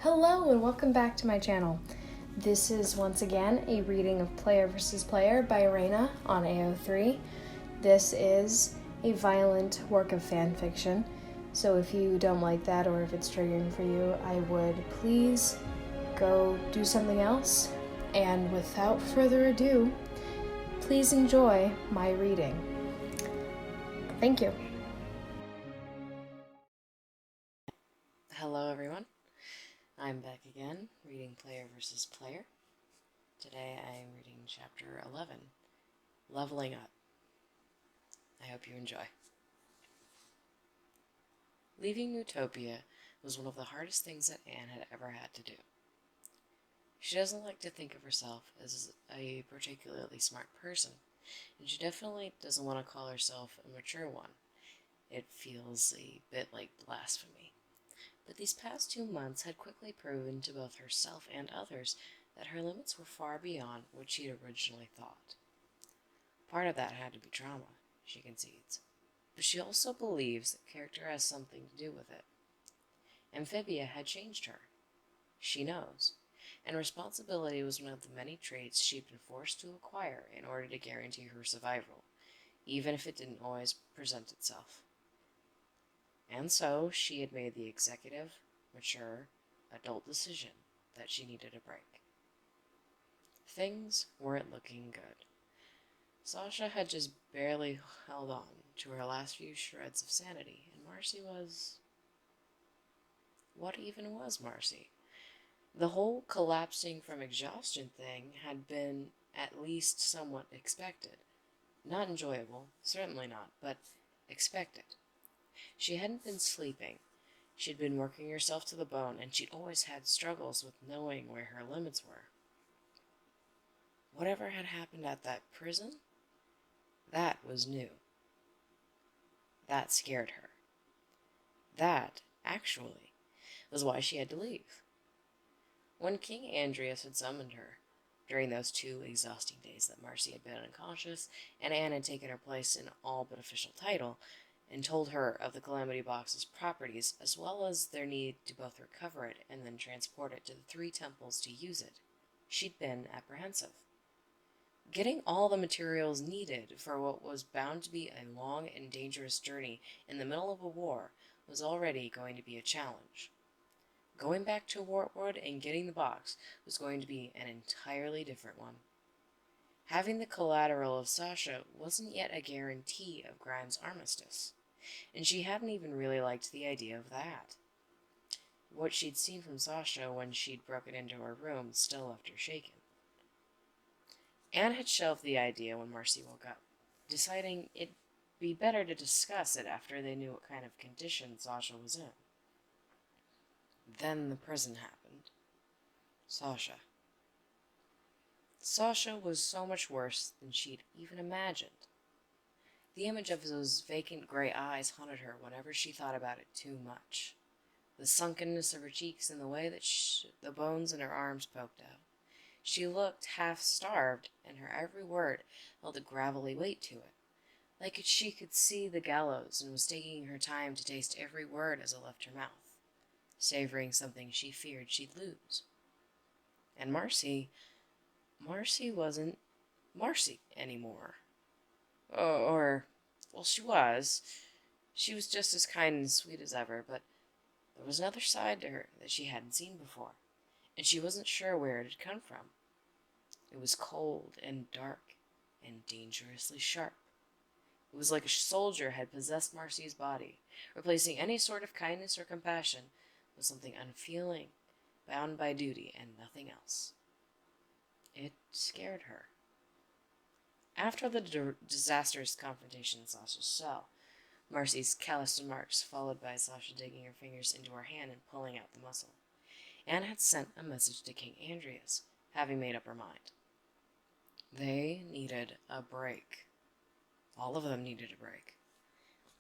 Hello and welcome back to my channel. This is once again a reading of Player vs. Player by Reyna on AO3. This is a violent work of fan fiction, so if you don't like that or if it's triggering for you, I would please go do something else. And without further ado, please enjoy my reading. Thank you. Hello everyone, I'm back again, reading Player vs. Player. Today I am reading Chapter 11, Leveling Up. I hope you enjoy. Leaving Utopia was one of the hardest things that Anne had ever had to do. She doesn't like to think of herself as a particularly smart person, and she definitely doesn't want to call herself a mature one. It feels a bit like blasphemy. But these past 2 months had quickly proven to both herself and others that her limits were far beyond what she'd originally thought. Part of that had to be trauma, she concedes, but she also believes that character has something to do with it. Amphibia had changed her. She knows, and responsibility was one of the many traits she'd been forced to acquire in order to guarantee her survival, even if it didn't always present itself. And so she had made the executive, mature, adult decision that she needed a break. Things weren't looking good. Sasha had just barely held on to her last few shreds of sanity, and Marcy was... What even was Marcy? The whole collapsing from exhaustion thing had been at least somewhat expected. Not enjoyable, certainly not, but expected. She hadn't been sleeping. She'd been working herself to the bone, and she'd always had struggles with knowing where her limits were. Whatever had happened at that prison, that was new. That scared her. That, actually, was why she had to leave. When King Andreas had summoned her, during those 2 exhausting days that Marcy had been unconscious, and Anne had taken her place in all but official title, and told her of the Calamity Box's properties, as well as their need to both recover it and then transport it to the 3 temples to use it, she'd been apprehensive. Getting all the materials needed for what was bound to be a long and dangerous journey in the middle of a war was already going to be a challenge. Going back to Wartwood and getting the box was going to be an entirely different one. Having the collateral of Sasha wasn't yet a guarantee of Grimes' armistice, and she hadn't even really liked the idea of that. What she'd seen from Sasha when she'd broken into her room still left her shaken. Anne had shelved the idea when Marcy woke up, deciding it'd be better to discuss it after they knew what kind of condition Sasha was in. Then the prison happened. Sasha was so much worse than she'd even imagined. The image of those vacant gray eyes haunted her whenever she thought about it too much. The sunkenness of her cheeks and the way that the bones in her arms poked out. She looked half-starved, and her every word held a gravelly weight to it, like she could see the gallows and was taking her time to taste every word as it left her mouth, savoring something she feared she'd lose. And Marcy wasn't Marcy anymore. Well, she was. She was just as kind and sweet as ever, but there was another side to her that she hadn't seen before, and she wasn't sure where it had come from. It was cold and dark and dangerously sharp. It was like a soldier had possessed Marcy's body, replacing any sort of kindness or compassion with something unfeeling, bound by duty and nothing else. It scared her. After the disastrous confrontation in Sasha's cell, Marcy's calloused remarks, followed by Sasha digging her fingers into her hand and pulling out the muscle, Anne had sent a message to King Andreas, having made up her mind. They needed a break. All of them needed a break.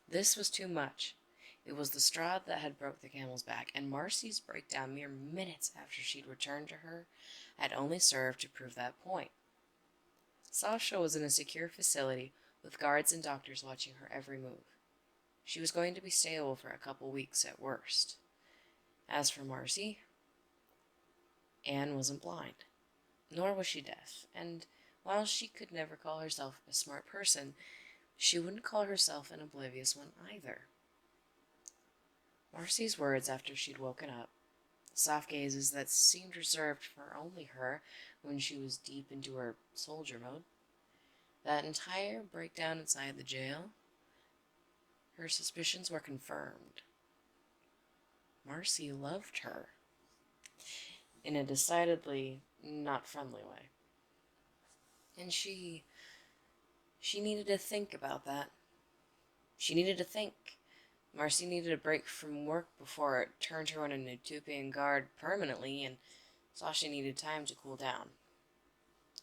This was too much. It was the straw that had broke the camel's back, and Marcy's breakdown mere minutes after she'd returned to her had only served to prove that point. Sasha was in a secure facility with guards and doctors watching her every move. She was going to be stable for a couple weeks at worst. As for Marcy, Anne wasn't blind, nor was she deaf, and while she could never call herself a smart person, she wouldn't call herself an oblivious one either. Marcy's words after she'd woken up, the soft gazes that seemed reserved for only her when she was deep into her soldier mode, that entire breakdown inside the jail, her suspicions were confirmed. Marcy loved her, in a decidedly not friendly way. And she needed to think about that. She needed to think. Marcy needed a break from work before it turned her on an utopian guard permanently, and Sasha needed time to cool down.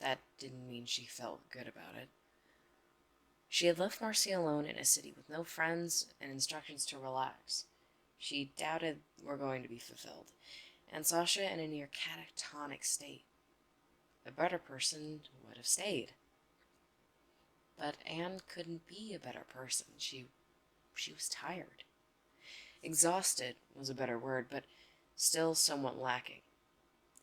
That didn't mean she felt good about it. She had left Marcy alone in a city with no friends and instructions to relax. She doubted were going to be fulfilled, and Sasha in a near catatonic state. A better person would have stayed. But Anne couldn't be a better person. She was tired. Exhausted was a better word, but still somewhat lacking.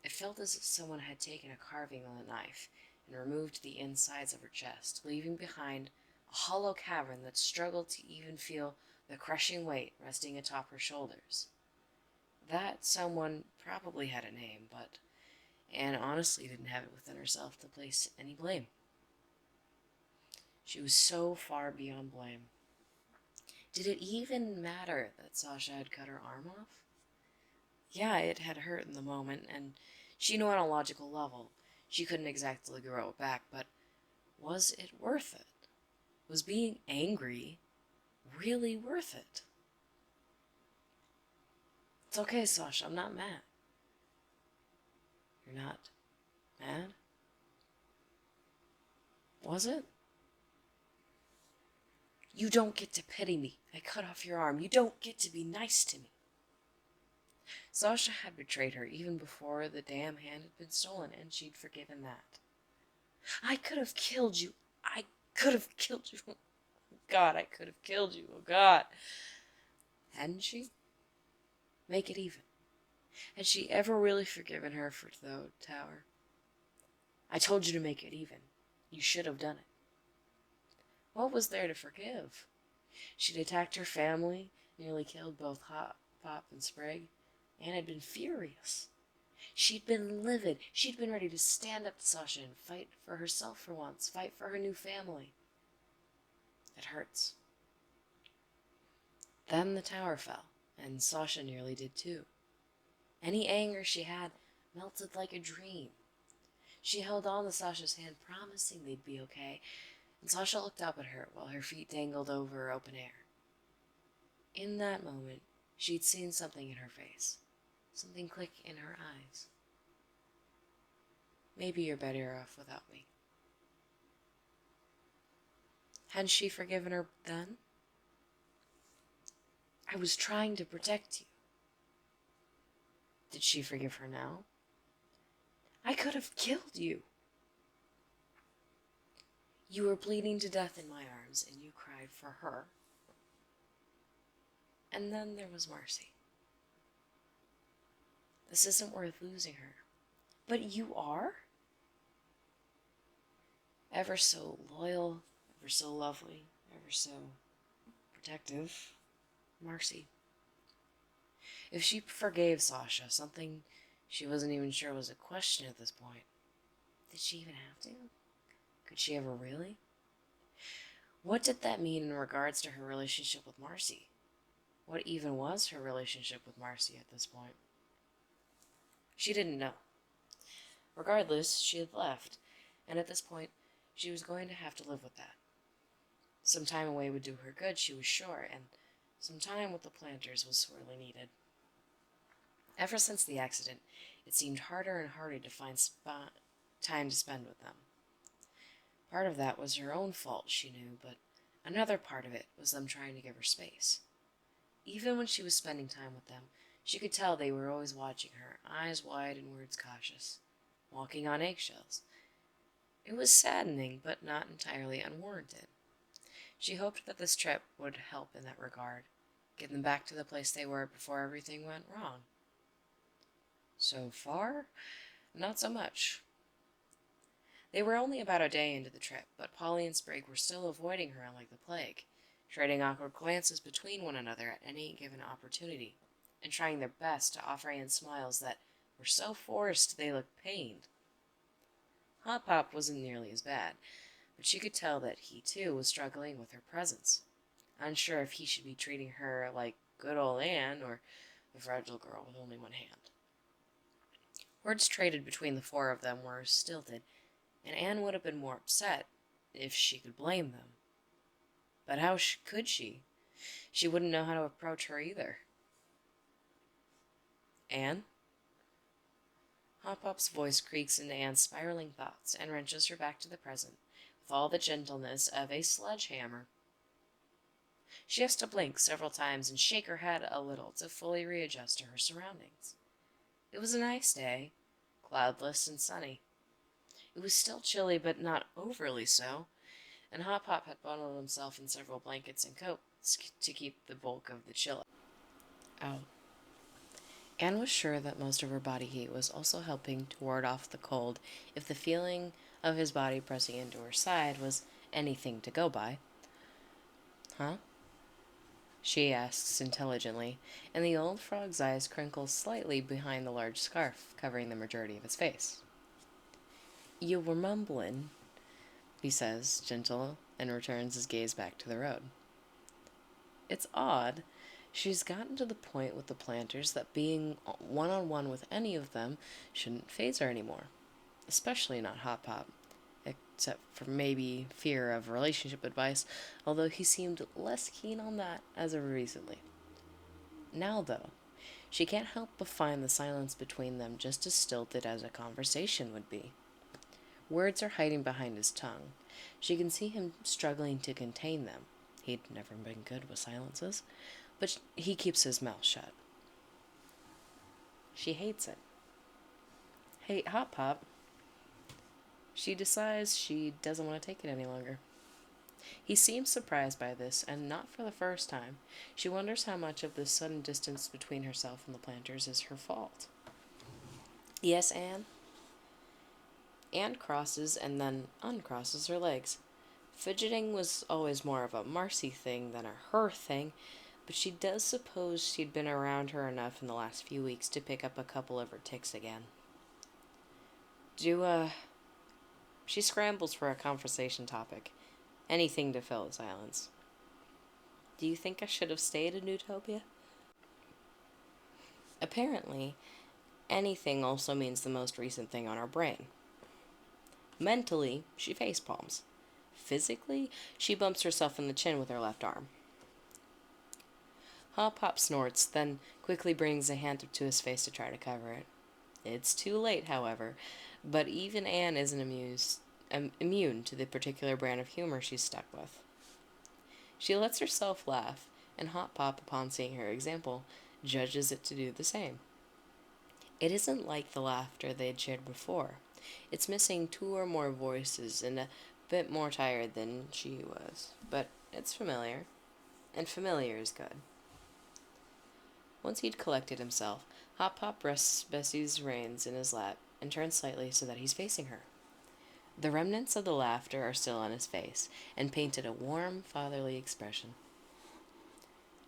It felt as if someone had taken a carving on a knife and removed the insides of her chest, leaving behind a hollow cavern that struggled to even feel the crushing weight resting atop her shoulders. That someone probably had a name, but Anne honestly didn't have it within herself to place any blame. She was so far beyond blame. Did it even matter that Sasha had cut her arm off? Yeah, it had hurt in the moment, and she knew on a logical level she couldn't exactly grow it back, but was it worth it? Was being angry really worth it? It's okay, Sasha, I'm not mad. You're not mad? Was it? You don't get to pity me. I cut off your arm. You don't get to be nice to me. Sasha had betrayed her even before the damn hand had been stolen, and she'd forgiven that. I could have killed you. I could have killed you. Oh, God, I could have killed you. Oh, God. Hadn't she? Make it even. Had she ever really forgiven her for the tower? I told you to make it even. You should have done it. What was there to forgive? She'd attacked her family, nearly killed both Pop and Sprig, and had been furious. She'd been livid. She'd been ready to stand up to Sasha and fight for herself for once, fight for her new family. It hurts. Then the tower fell, and Sasha nearly did too. Any anger she had melted like a dream. She held on to Sasha's hand, promising they'd be okay, and Sasha looked up at her while her feet dangled over open air. In that moment, she'd seen something in her face, something click in her eyes. Maybe you're better off without me. Hadn't she forgiven her then? I was trying to protect you. Did she forgive her now? I could have killed you. You were bleeding to death in my arms, and you cried for her. And then there was Marcy. This isn't worth losing her. But you are? Ever so loyal, ever so lovely, ever so protective. Marcy. If she forgave Sasha, something she wasn't even sure was a question at this point, did she even have to? Could she ever really? What did that mean in regards to her relationship with Marcy? What even was her relationship with Marcy at this point? She didn't know. Regardless, she had left, and at this point, she was going to have to live with that. Some time away would do her good, she was sure, and some time with the planters was sorely needed. Ever since the accident, it seemed harder and harder to find time to spend with them. Part of that was her own fault, she knew, but another part of it was them trying to give her space. Even when she was spending time with them, she could tell they were always watching her, eyes wide and words cautious, walking on eggshells. It was saddening, but not entirely unwarranted. She hoped that this trip would help in that regard, get them back to the place they were before everything went wrong. So far, Not so much. They were only about a day into the trip, but Polly and Sprig were still avoiding her like the plague, trading awkward glances between one another at any given opportunity, and trying their best to offer Anne smiles that were so forced they looked pained. Hop Pop wasn't nearly as bad, but she could tell that he too was struggling with her presence, unsure if he should be treating her like good old Anne or the fragile girl with only one hand. Words traded between the four of them were stilted, and Anne would have been more upset if she could blame them. But how could she? She wouldn't know how to approach her either. Anne? Hop Pop's voice creaks into Anne's spiraling thoughts and wrenches her back to the present with all the gentleness of a sledgehammer. She has to blink several times and shake her head a little to fully readjust to her surroundings. It was a nice day, cloudless and sunny. It was still chilly, but not overly so, and Hop Pop had bundled himself in several blankets and coats to keep the bulk of the chill out. Anne was sure that most of her body heat was also helping to ward off the cold if the feeling of his body pressing into her side was anything to go by. Huh? She asks intelligently, and the old frog's eyes crinkle slightly behind the large scarf covering the majority of his face. You were mumbling, he says, gentle, and returns his gaze back to the road. It's odd. She's gotten to the point with the planters that being one-on-one with any of them shouldn't faze her anymore, especially not Hop Pop, except for maybe fear of relationship advice, although he seemed less keen on that as of recently. Now, though, she can't help but find the silence between them just as stilted as a conversation would be. Words are hiding behind his tongue. She can see him struggling to contain them. He'd never been good with silences, but he keeps his mouth shut. She hates it. Hey, Hop Pop. She decides she doesn't want to take it any longer. He seems surprised by this, and not for the first time. She wonders how much of this sudden distance between herself and the planters is her fault. Yes, Anne? Anne crosses and then uncrosses her legs. Fidgeting was always more of a Marcy thing than a her thing, but she does suppose she'd been around her enough in the last few weeks to pick up a couple of her tics again. She scrambles for a conversation topic. Anything to fill the silence. Do you think I should have stayed in Utopia? Apparently, anything also means the most recent thing on her brain. Mentally, she facepalms. Physically, she bumps herself in the chin with her left arm. Hop Pop snorts, then quickly brings a hand up to his face to try to cover it. It's too late, however, but even Anne isn't immune to the particular brand of humor she's stuck with. She lets herself laugh, and Hop Pop, upon seeing her example, judges it to do the same. It isn't like the laughter they had shared before. It's missing two or more voices and a bit more tired than she was, but it's familiar, and familiar is good. Once he'd collected himself, Hop Pop rests Bessie's reins in his lap and turns slightly so that he's facing her. The remnants of the laughter are still on his face and painted a warm, fatherly expression.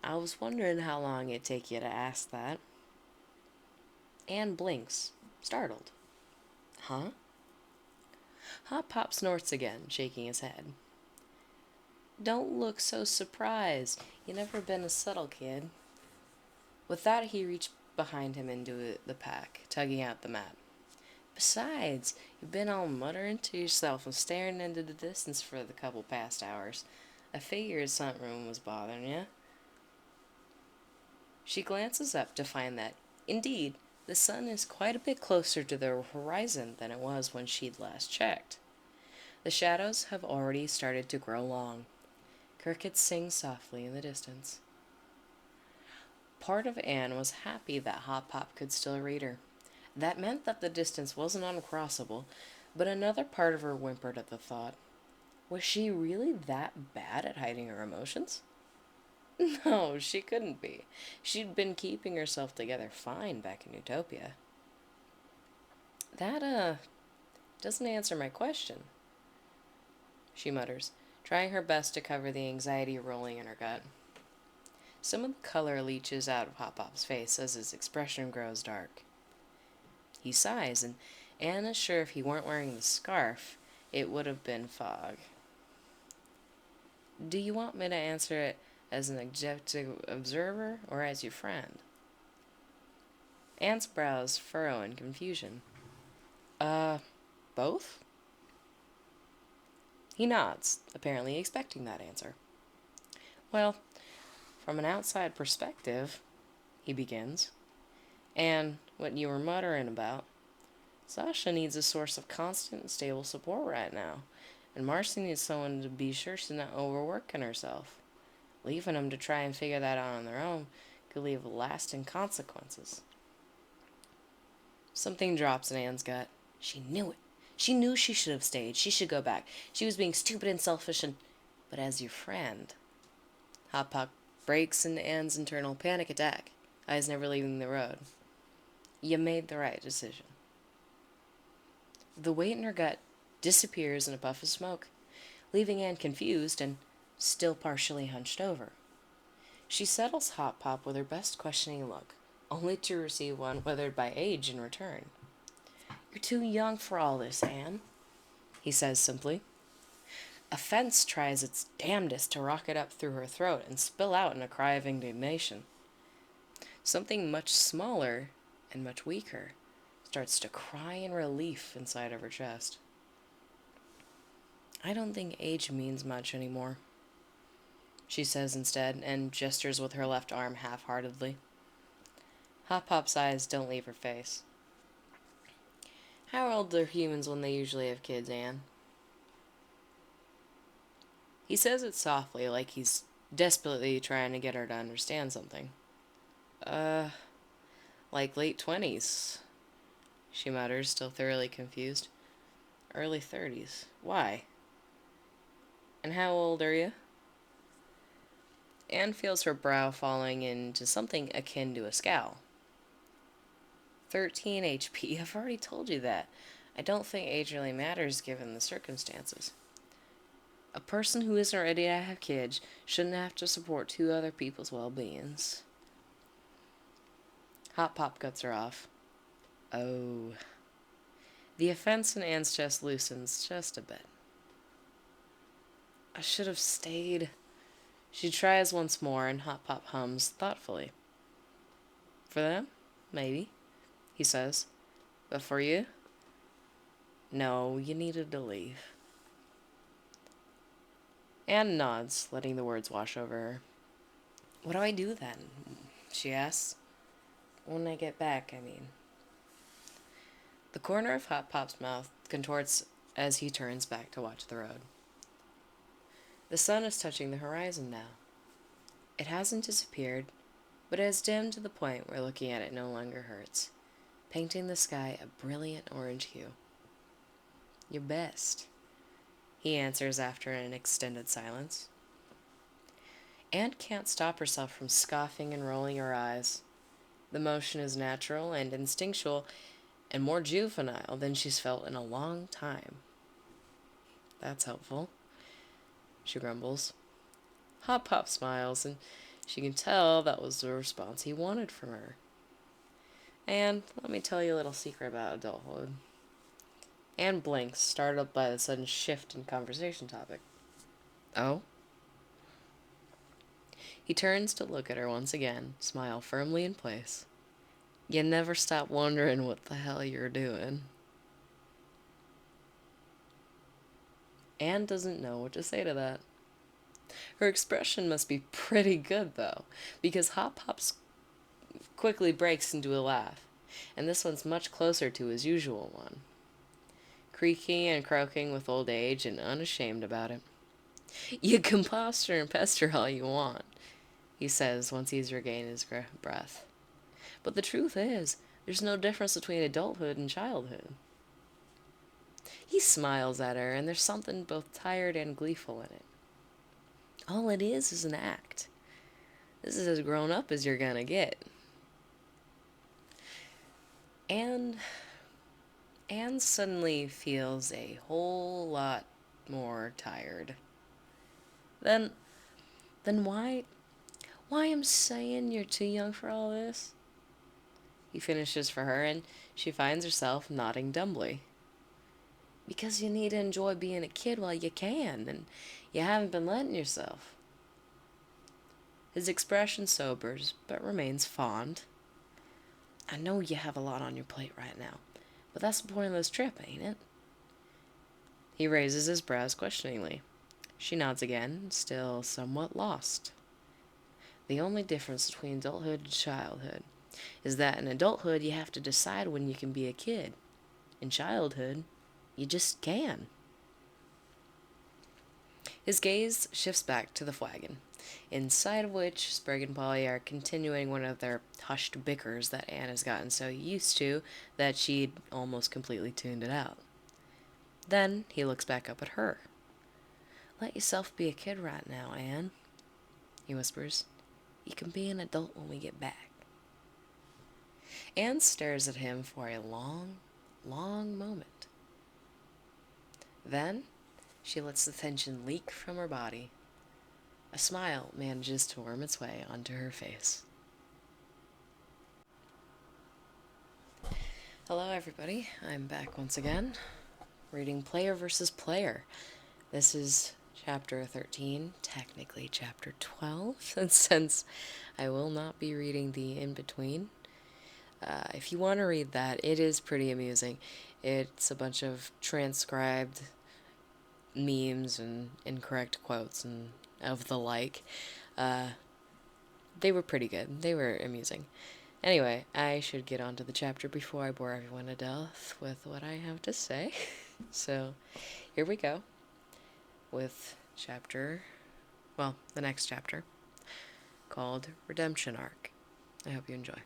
I was wondering how long it'd take you to ask that. Anne blinks, startled. Huh? Hop Pop snorts again, shaking his head. Don't look so surprised. You never been a subtle kid. With that, he reached behind him into the pack, tugging out the map. Besides, you've been all muttering to yourself and staring into the distance for the couple past hours. I figured something was bothering you. She glances up to find that, indeed, the sun is quite a bit closer to the horizon than it was when she'd last checked. The shadows have already started to grow long. Crickets sing softly in the distance. Part of Anne was happy that Hop Pop could still read her. That meant that the distance wasn't uncrossable, but another part of her whimpered at the thought. Was she really that bad at hiding her emotions? No, she couldn't be. She'd been keeping herself together fine back in Utopia. That doesn't answer my question, she mutters, trying her best to cover the anxiety rolling in her gut. Some of the color leaches out of Hop Pop's face as his expression grows dark. He sighs, and Anne is sure if he weren't wearing the scarf, it would have been fog. Do you want me to answer it as an objective observer or as your friend? Anne's brows furrow in confusion. Both? He nods, apparently expecting that answer. Well, from an outside perspective, he begins, and what you were muttering about, Sasha needs a source of constant and stable support right now, and Marcy needs someone to be sure she's not overworking herself. Leaving them to try and figure that out on their own could leave lasting consequences. Something drops in Anne's gut. She knew it. She knew she should have stayed. She should go back. She was being stupid and selfish and... But as your friend... Hop Pop breaks into Anne's internal panic attack, eyes never leaving the road. You made the right decision. The weight in her gut disappears in a puff of smoke, leaving Anne confused and still partially hunched over. She settles Hop Pop with her best questioning look, only to receive one weathered by age in return. You're too young for all this, Anne, he says simply. Offense tries its damnedest to rocket up through her throat and spill out in a cry of indignation. Something much smaller and much weaker starts to cry in relief inside of her chest. I don't think age means much anymore, she says instead, and gestures with her left arm half-heartedly. Hop Pop's eyes don't leave her face. How old are humans when they usually have kids, Anne? He says it softly, like he's desperately trying to get her to understand something. Like late 20s, she mutters, still thoroughly confused. Early 30s. Why? And how old are you? Anne feels her brow falling into something akin to a scowl. 13 HP. I've already told you that. I don't think age really matters given the circumstances. A person who isn't ready to have kids shouldn't have to support two other people's well-beings. Hop Pop cuts her off. Oh. The offense in Anne's chest loosens just a bit. I should have stayed. She tries once more, and Hop Pop hums thoughtfully. For them? Maybe, he says. But for you? No, you needed to leave. Anne nods, letting the words wash over her. What do I do then? She asks. When I get back, I mean. The corner of Hop Pop's mouth contorts as he turns back to watch the road. The sun is touching the horizon now. It hasn't disappeared, but it has dimmed to the point where looking at it no longer hurts, painting the sky a brilliant orange hue. Your best, he answers after an extended silence. Anne can't stop herself from scoffing and rolling her eyes. The motion is natural and instinctual and more juvenile than she's felt in a long time. That's helpful, she grumbles. Hop Pop smiles, and she can tell that was the response he wanted from her. And let me tell you a little secret about adulthood. Anne blinks, startled by the sudden shift in conversation topic. Oh? He turns to look at her once again, smile firmly in place. You never stop wondering what the hell you're doing. Anne doesn't know what to say to that. Her expression must be pretty good, though, because Hop Pop quickly breaks into a laugh, and this one's much closer to his usual one. Creaking and croaking with old age and unashamed about it. You can posture and pester all you want, he says once he's regained his breath. But the truth is, there's no difference between adulthood and childhood. He smiles at her, and there's something both tired and gleeful in it. All it is an act. This is as grown up as you're gonna get. And Anne suddenly feels a whole lot more tired. Then, then why I'm saying you're too young for all this? He finishes for her, and she finds herself nodding dumbly. Because you need to enjoy being a kid while you can, and you haven't been letting yourself. His expression sobers, but remains fond. I know you have a lot on your plate right now, but that's the point of this trip, ain't it? He raises his brows questioningly. She nods again, still somewhat lost. The only difference between adulthood and childhood is that in adulthood you have to decide when you can be a kid. In childhood, you just can. His gaze shifts back to the flagon, inside of which Sprig and Polly are continuing one of their hushed bickers that Anne has gotten so used to that she'd almost completely tuned it out. Then he looks back up at her. Let yourself be a kid right now, Anne, he whispers. You can be an adult when we get back. Anne stares at him for a long, long moment. Then she lets the tension leak from her body. A smile manages to worm its way onto her face. Hello everybody, I'm back once again, reading Player versus Player. This is chapter 13, technically chapter 12, and since I will not be reading the in-between, if you want to read that, it is pretty amusing. It's a bunch of transcribed memes and incorrect quotes and of the like. They were pretty good. They were amusing. Anyway, I should get on to the chapter before I bore everyone to death with what I have to say. So, here we go with the next chapter, called Redemption Arc. I hope you enjoy.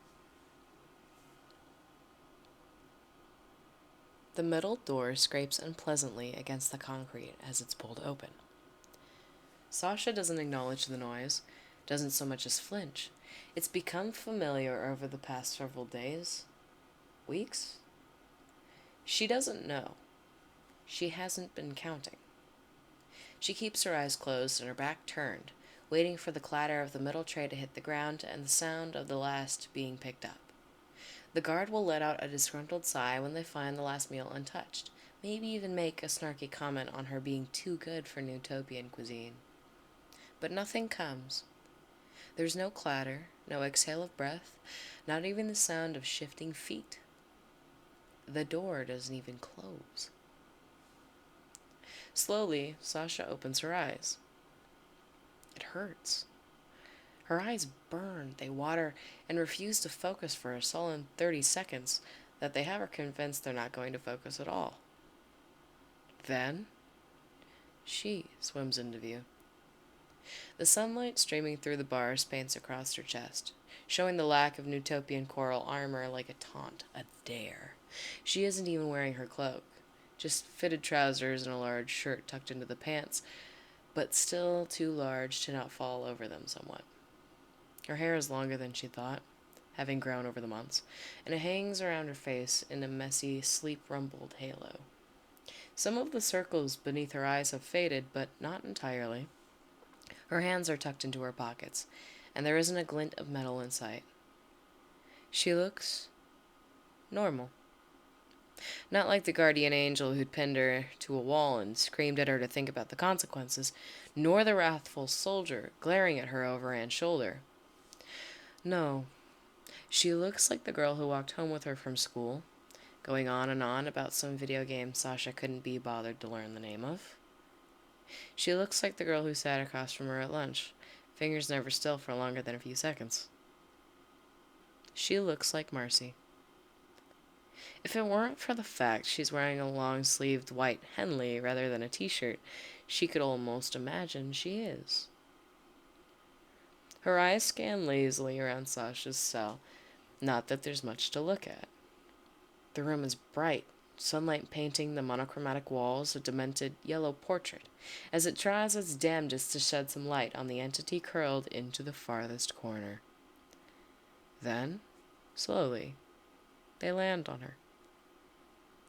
The metal door scrapes unpleasantly against the concrete as it's pulled open. Sasha doesn't acknowledge the noise, doesn't so much as flinch. It's become familiar over the past several days. Weeks? She doesn't know. She hasn't been counting. She keeps her eyes closed and her back turned, waiting for the clatter of the metal tray to hit the ground and the sound of the last being picked up. The guard will let out a disgruntled sigh when they find the last meal untouched, maybe even make a snarky comment on her being too good for Newtopian cuisine. But nothing comes. There's no clatter, no exhale of breath, not even the sound of shifting feet. The door doesn't even close. Slowly, Sasha opens her eyes. It hurts. Her eyes burn, they water, and refuse to focus for a sullen 30 seconds that they have her convinced they're not going to focus at all. Then, she swims into view. The sunlight streaming through the bars paints across her chest, showing the lack of Newtopian coral armor like a taunt, a dare. She isn't even wearing her cloak, just fitted trousers and a large shirt tucked into the pants, but still too large to not fall over them somewhat. Her hair is longer than she thought, having grown over the months, and it hangs around her face in a messy, sleep-rumpled halo. Some of the circles beneath her eyes have faded, but not entirely. Her hands are tucked into her pockets, and there isn't a glint of metal in sight. She looks normal. Not like the guardian angel who'd pinned her to a wall and screamed at her to think about the consequences, nor the wrathful soldier glaring at her over Anne's shoulder. No, she looks like the girl who walked home with her from school, going on and on about some video game Sasha couldn't be bothered to learn the name of. She looks like the girl who sat across from her at lunch, fingers never still for longer than a few seconds. She looks like Marcy. If it weren't for the fact she's wearing a long-sleeved white Henley rather than a t-shirt, she could almost imagine she is. Her eyes scan lazily around Sasha's cell. Not that there's much to look at. The room is bright, sunlight painting the monochromatic walls a demented yellow portrait, as it tries its damnedest to shed some light on the entity curled into the farthest corner. Then, slowly, they land on her.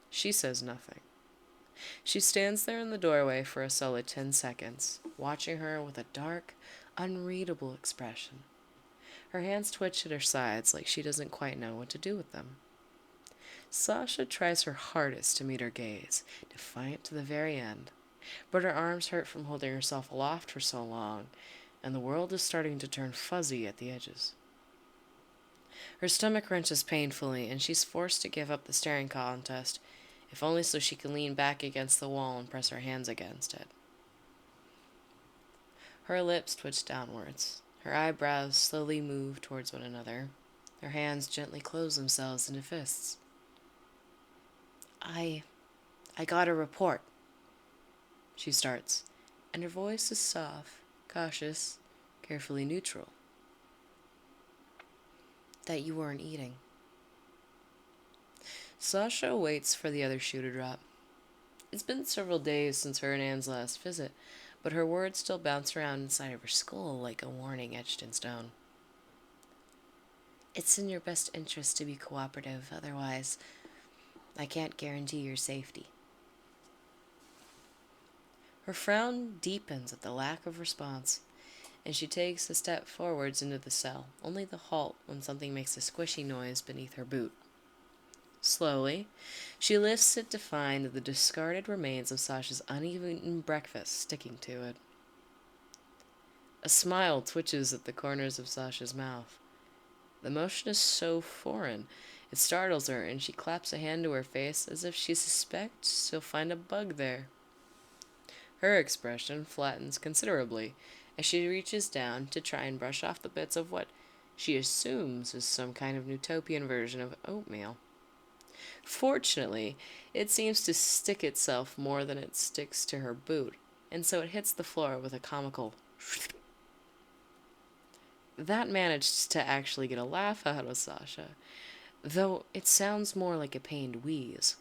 She says nothing. She stands there in the doorway for a solid 10 seconds, watching her with a dark, unreadable expression. Her hands twitch at her sides like she doesn't quite know what to do with them. Sasha tries her hardest to meet her gaze, defiant to the very end, but her arms hurt from holding herself aloft for so long, and the world is starting to turn fuzzy at the edges. Her stomach wrenches painfully, and she's forced to give up the staring contest, if only so she can lean back against the wall and press her hands against it. Her lips twitch downwards. Her eyebrows slowly move towards one another. Her hands gently close themselves into fists. I got a report, she starts, and her voice is soft, cautious, carefully neutral. That you weren't eating. Sasha waits for the other shoe to drop. It's been several days since her and Anne's last visit, but her words still bounce around inside of her skull like a warning etched in stone. It's in your best interest to be cooperative, otherwise, I can't guarantee your safety. Her frown deepens at the lack of response, and she takes a step forwards into the cell, only to halt when something makes a squishy noise beneath her boot. Slowly, she lifts it to find the discarded remains of Sasha's uneaten breakfast sticking to it. A smile twitches at the corners of Sasha's mouth. The motion is so foreign, it startles her, and she claps a hand to her face as if she suspects she'll find a bug there. Her expression flattens considerably as she reaches down to try and brush off the bits of what she assumes is some kind of utopian version of oatmeal. Fortunately, it seems to stick itself more than it sticks to her boot, and so it hits the floor with a comical that managed to actually get a laugh out of Sasha, though it sounds more like a pained wheeze.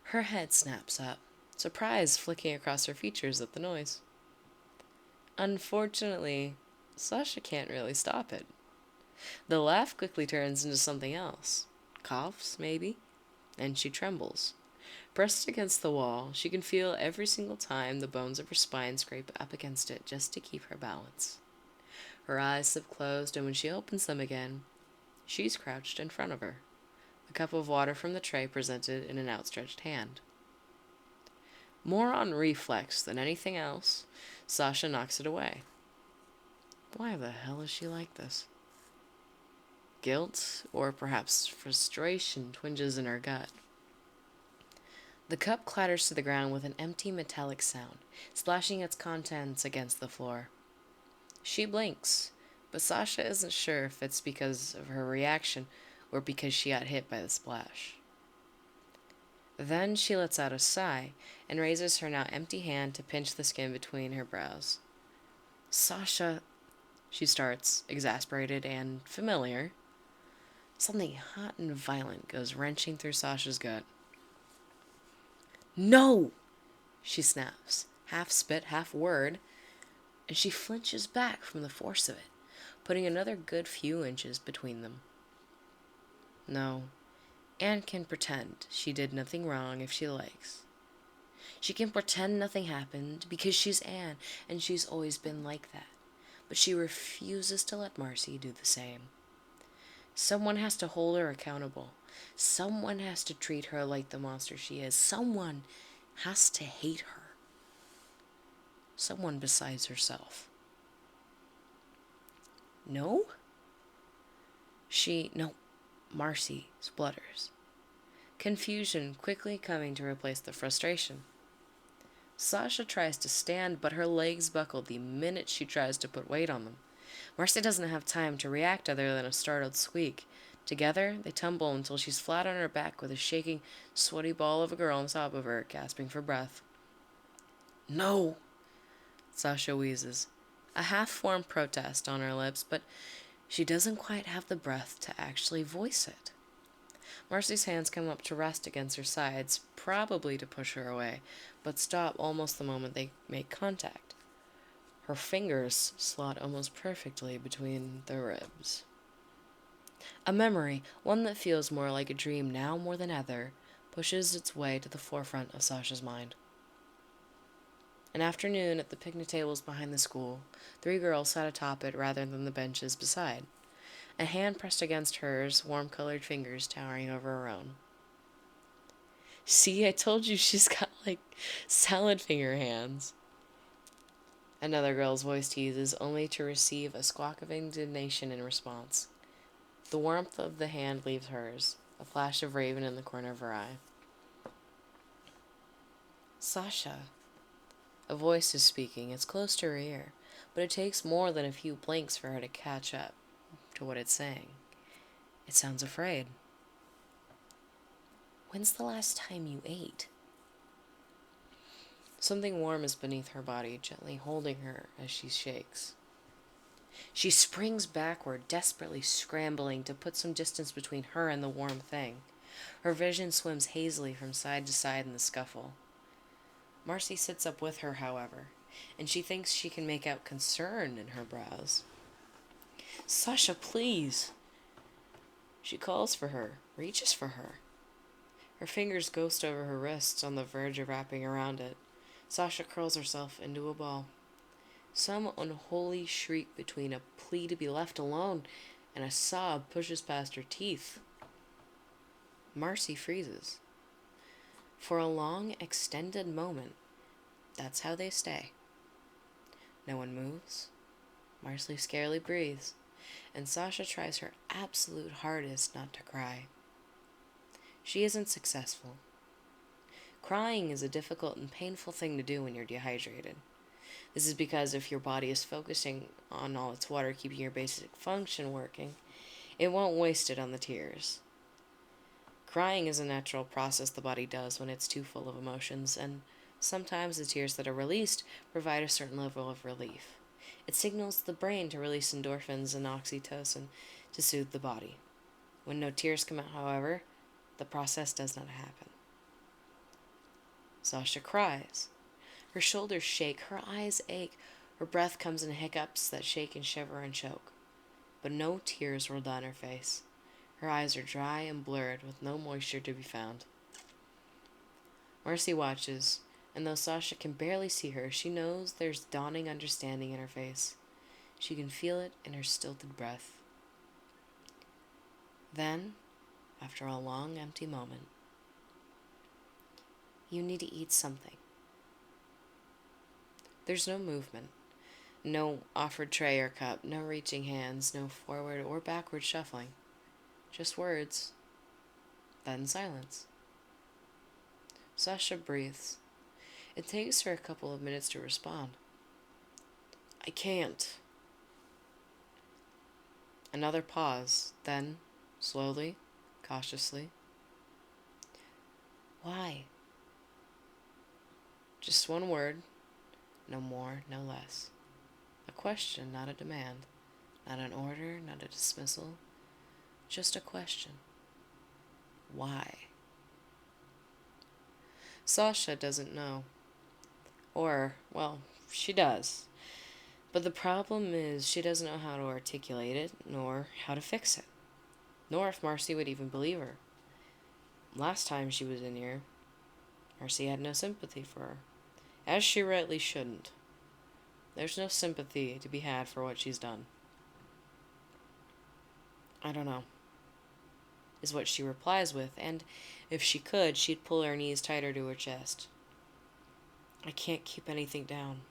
Her head snaps up, surprise flicking across her features at the noise. Unfortunately, Sasha can't really stop it. The laugh quickly turns into something else. Coughs, maybe? And she trembles. Pressed against the wall, she can feel every single time the bones of her spine scrape up against it just to keep her balance. Her eyes slip closed, and when she opens them again, she's crouched in front of her, a cup of water from the tray presented in an outstretched hand. More on reflex than anything else, Sasha knocks it away. Why the hell is she like this? Guilt, or perhaps frustration, twinges in her gut. The cup clatters to the ground with an empty metallic sound, splashing its contents against the floor. She blinks, but Sasha isn't sure if it's because of her reaction or because she got hit by the splash. Then she lets out a sigh and raises her now empty hand to pinch the skin between her brows. Sasha, she starts, exasperated and familiar. Something hot and violent goes wrenching through Sasha's gut. No! She snaps, half spit, half word, and she flinches back from the force of it, putting another good few inches between them. No, Anne can pretend she did nothing wrong if she likes. She can pretend nothing happened because she's Anne, and she's always been like that. But she refuses to let Marcy do the same. Someone has to hold her accountable. Someone has to treat her like the monster she is. Someone has to hate her. Someone besides herself. No? No, Marcy splutters. Confusion quickly coming to replace the frustration. Sasha tries to stand, but her legs buckle the minute she tries to put weight on them. Marcy doesn't have time to react other than a startled squeak. Together, they tumble until she's flat on her back with a shaking, sweaty ball of a girl on top of her, gasping for breath. No! Sasha wheezes, a half-formed protest on her lips, but she doesn't quite have the breath to actually voice it. Marcy's hands come up to rest against her sides, probably to push her away, but stop almost the moment they make contact. Her fingers slot almost perfectly between the ribs. A memory, one that feels more like a dream now more than ever, pushes its way to the forefront of Sasha's mind. An afternoon at the picnic tables behind the school, 3 girls sat atop it rather than the benches beside, a hand pressed against hers, warm-colored fingers towering over her own. "See, I told you she's got, salad finger hands." Another girl's voice teases, only to receive a squawk of indignation in response. The warmth of the hand leaves hers, a flash of raven in the corner of her eye. "Sasha." A voice is speaking. It's close to her ear, but it takes more than a few blinks for her to catch up to what it's saying. It sounds afraid. "When's the last time you ate?" Something warm is beneath her body, gently holding her as she shakes. She springs backward, desperately scrambling to put some distance between her and the warm thing. Her vision swims hazily from side to side in the scuffle. Marcy sits up with her, however, and she thinks she can make out concern in her brows. "Sasha, please." She calls for her, reaches for her. Her fingers ghost over her wrists, on the verge of wrapping around it. Sasha curls herself into a ball. Some unholy shriek between a plea to be left alone and a sob pushes past her teeth. Marcy freezes. For a long, extended moment, that's how they stay. No one moves. Marcy scarcely breathes, and Sasha tries her absolute hardest not to cry. She isn't successful. Crying is a difficult and painful thing to do when you're dehydrated. This is because if your body is focusing on all its water keeping your basic function working, it won't waste it on the tears. Crying is a natural process the body does when it's too full of emotions, and sometimes the tears that are released provide a certain level of relief. It signals the brain to release endorphins and oxytocin to soothe the body. When no tears come out, however, the process does not happen. Sasha cries. Her shoulders shake, her eyes ache, her breath comes in hiccups that shake and shiver and choke. But no tears roll down her face. Her eyes are dry and blurred, with no moisture to be found. Marcy watches, and though Sasha can barely see her, she knows there's dawning understanding in her face. She can feel it in her stilted breath. Then, after a long, empty moment, "You need to eat something." There's no movement. No offered tray or cup, no reaching hands, no forward or backward shuffling. Just words. Then silence. Sasha breathes. It takes her a couple of minutes to respond. "I can't." Another pause, then, slowly, cautiously. "Why?" Just one word, no more, no less. A question, not a demand. Not an order, not a dismissal. Just a question. Why? Sasha doesn't know. Or, well, she does. But the problem is she doesn't know how to articulate it, nor how to fix it. Nor if Marcy would even believe her. Last time she was in here, Marcy had no sympathy for her. As she rightly shouldn't. There's no sympathy to be had for what she's done. "I don't know," is what she replies with, and if she could, she'd pull her knees tighter to her chest. "I can't keep anything down."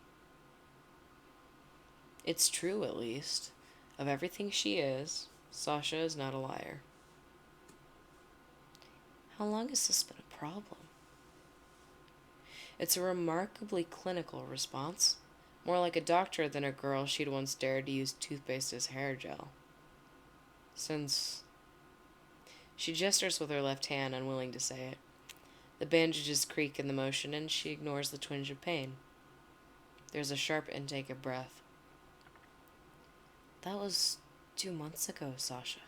It's true, at least. Of everything she is, Sasha is not a liar. How long has this been a problem? It's a remarkably clinical response, more like a doctor than a girl she'd once dared to use toothpaste as hair gel. Since... She gestures with her left hand, unwilling to say it. The bandages creak in the motion, and she ignores the twinge of pain. There's a sharp intake of breath. "That was 2 months ago, Sasha."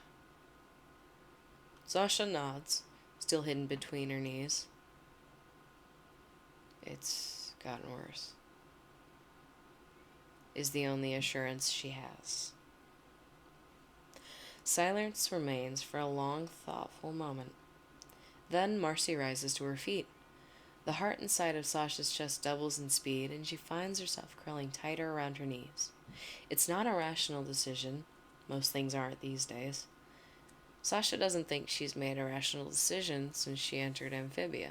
Sasha nods, still hidden between her knees. "It's gotten worse," is the only assurance she has. Silence remains for a long, thoughtful moment. Then Marcy rises to her feet. The heart inside of Sasha's chest doubles in speed, and she finds herself curling tighter around her knees. It's not a rational decision. Most things aren't these days. Sasha doesn't think she's made a rational decision since she entered Amphibia.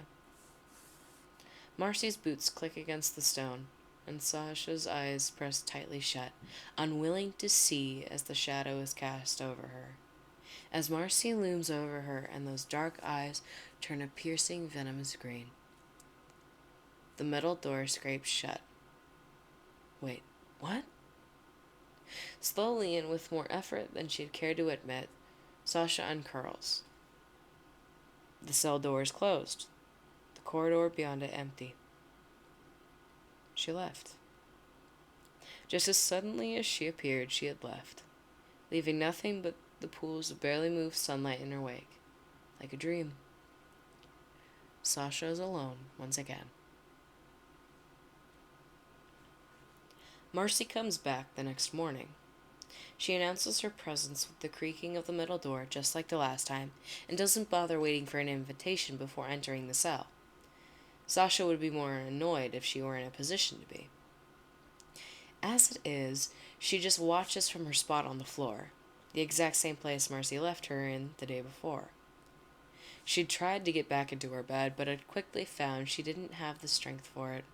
Marcy's boots click against the stone, and Sasha's eyes press tightly shut, unwilling to see as the shadow is cast over her. As Marcy looms over her and those dark eyes turn a piercing venomous green. The metal door scrapes shut. Wait, what? Slowly and with more effort than she'd care to admit, Sasha uncurls. The cell door is closed, the corridor beyond it empty. She left. Just as suddenly as she appeared, she had left, leaving nothing but the pools of barely moved sunlight in her wake, like a dream. Sasha is alone once again. Marcy comes back the next morning. She announces her presence with the creaking of the metal door, just like the last time, and doesn't bother waiting for an invitation before entering the cell. Sasha would be more annoyed if she were in a position to be. As it is, she just watches from her spot on the floor, the exact same place Marcy left her in the day before. She'd tried to get back into her bed, but had quickly found she didn't have the strength for it.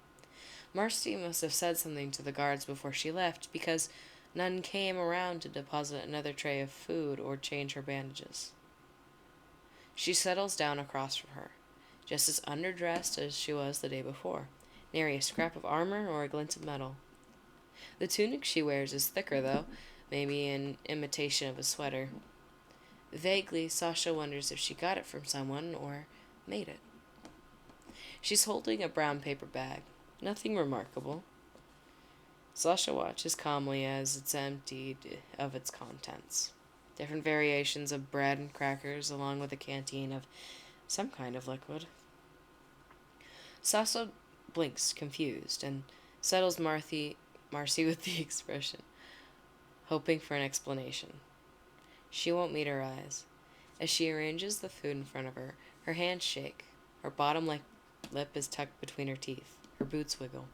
Marcy must have said something to the guards before she left, because none came around to deposit another tray of food or change her bandages. She settles down across from her, just as underdressed as she was the day before, nary a scrap of armor or a glint of metal. The tunic she wears is thicker, though, maybe in imitation of a sweater. Vaguely, Sasha wonders if she got it from someone or made it. She's holding a brown paper bag, nothing remarkable. Sasha watches calmly as it's emptied of its contents. Different variations of bread and crackers, along with a canteen of some kind of liquid. Sasha blinks, confused, and settles Marcy with the expression, hoping for an explanation. She won't meet her eyes. As she arranges the food in front of her, her hands shake, her bottom lip is tucked between her teeth, her boots wiggle.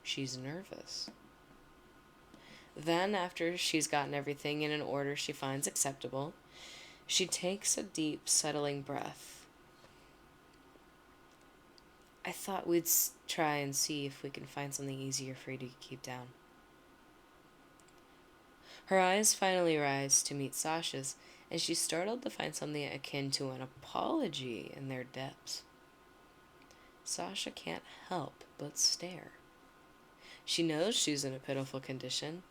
She's nervous. Then, after she's gotten everything in an order she finds acceptable, she takes a deep, settling breath. I thought we'd try and see if we can find something easier for you to keep down. Her eyes finally rise to meet Sasha's, and she's startled to find something akin to an apology in their depths. Sasha can't help but stare. She knows she's in a pitiful condition,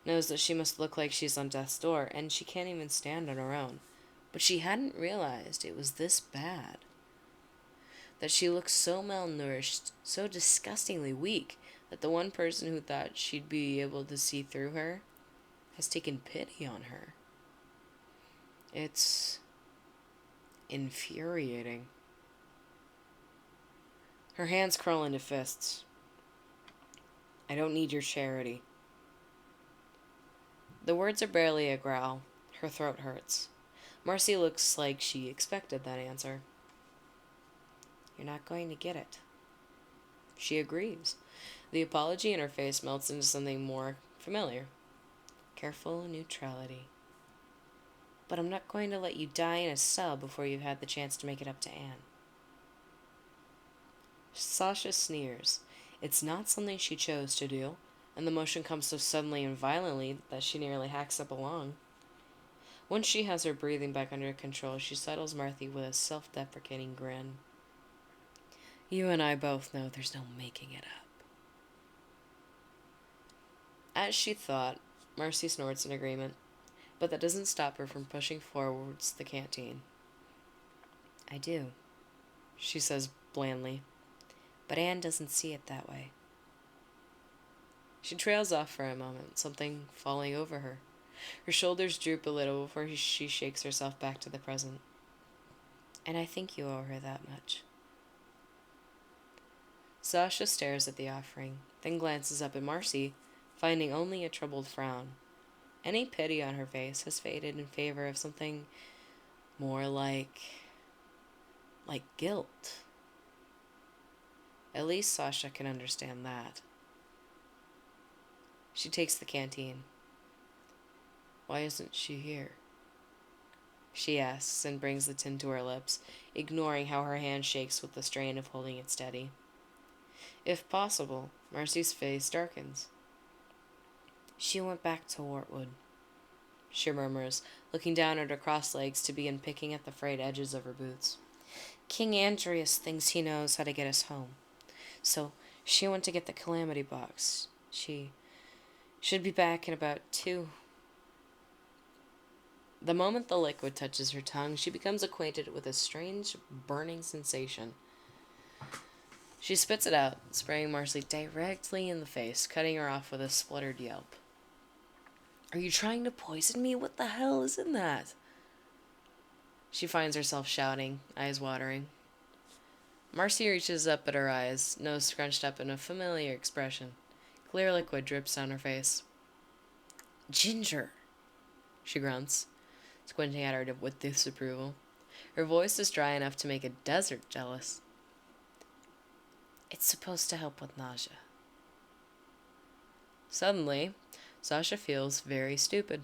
knows that she must look like she's on death's door, and she can't even stand on her own. But she hadn't realized it was this bad. That she looked so malnourished, so disgustingly weak, that the one person who thought she'd be able to see through her has taken pity on her. It's infuriating. Her hands curl into fists. I don't need your charity. The words are barely a growl. Her throat hurts. Marcy looks like she expected that answer. You're not going to get it. She agrees. The apology in her face melts into something more familiar. Careful neutrality. But I'm not going to let you die in a cell before you've had the chance to make it up to Anne. Sasha sneers. It's not something she chose to do, and the motion comes so suddenly and violently that she nearly hacks up a lung. Once she has her breathing back under control, she settles Marcy with a self-deprecating grin. You and I both know there's no making it up. As she thought, Marcy snorts in agreement, but that doesn't stop her from pushing forwards the canteen. I do, she says blandly, but Anne doesn't see it that way. She trails off for a moment, something falling over her. Her shoulders droop a little before she shakes herself back to the present. And I think you owe her that much. Sasha stares at the offering, then glances up at Marcy, finding only a troubled frown. Any pity on her face has faded in favor of something more like like guilt. At least Sasha can understand that. She takes the canteen. Why isn't she here? She asks and brings the tin to her lips, ignoring how her hand shakes with the strain of holding it steady. If possible, Marcy's face darkens. She went back to Wartwood, she murmurs, looking down at her crossed legs to begin picking at the frayed edges of her boots. King Andreas thinks he knows how to get us home, so she went to get the calamity box. She should be back in about 2. The moment the liquid touches her tongue, she becomes acquainted with a strange, burning sensation. She spits it out, spraying Marcy directly in the face, cutting her off with a spluttered yelp. Are you trying to poison me? What the hell is in that? She finds herself shouting, eyes watering. Marcy reaches up at her eyes, nose scrunched up in a familiar expression. Clear liquid drips down her face. Ginger, she grunts, squinting at her with disapproval. Her voice is dry enough to make a desert jealous. It's supposed to help with nausea. Suddenly, Sasha feels very stupid.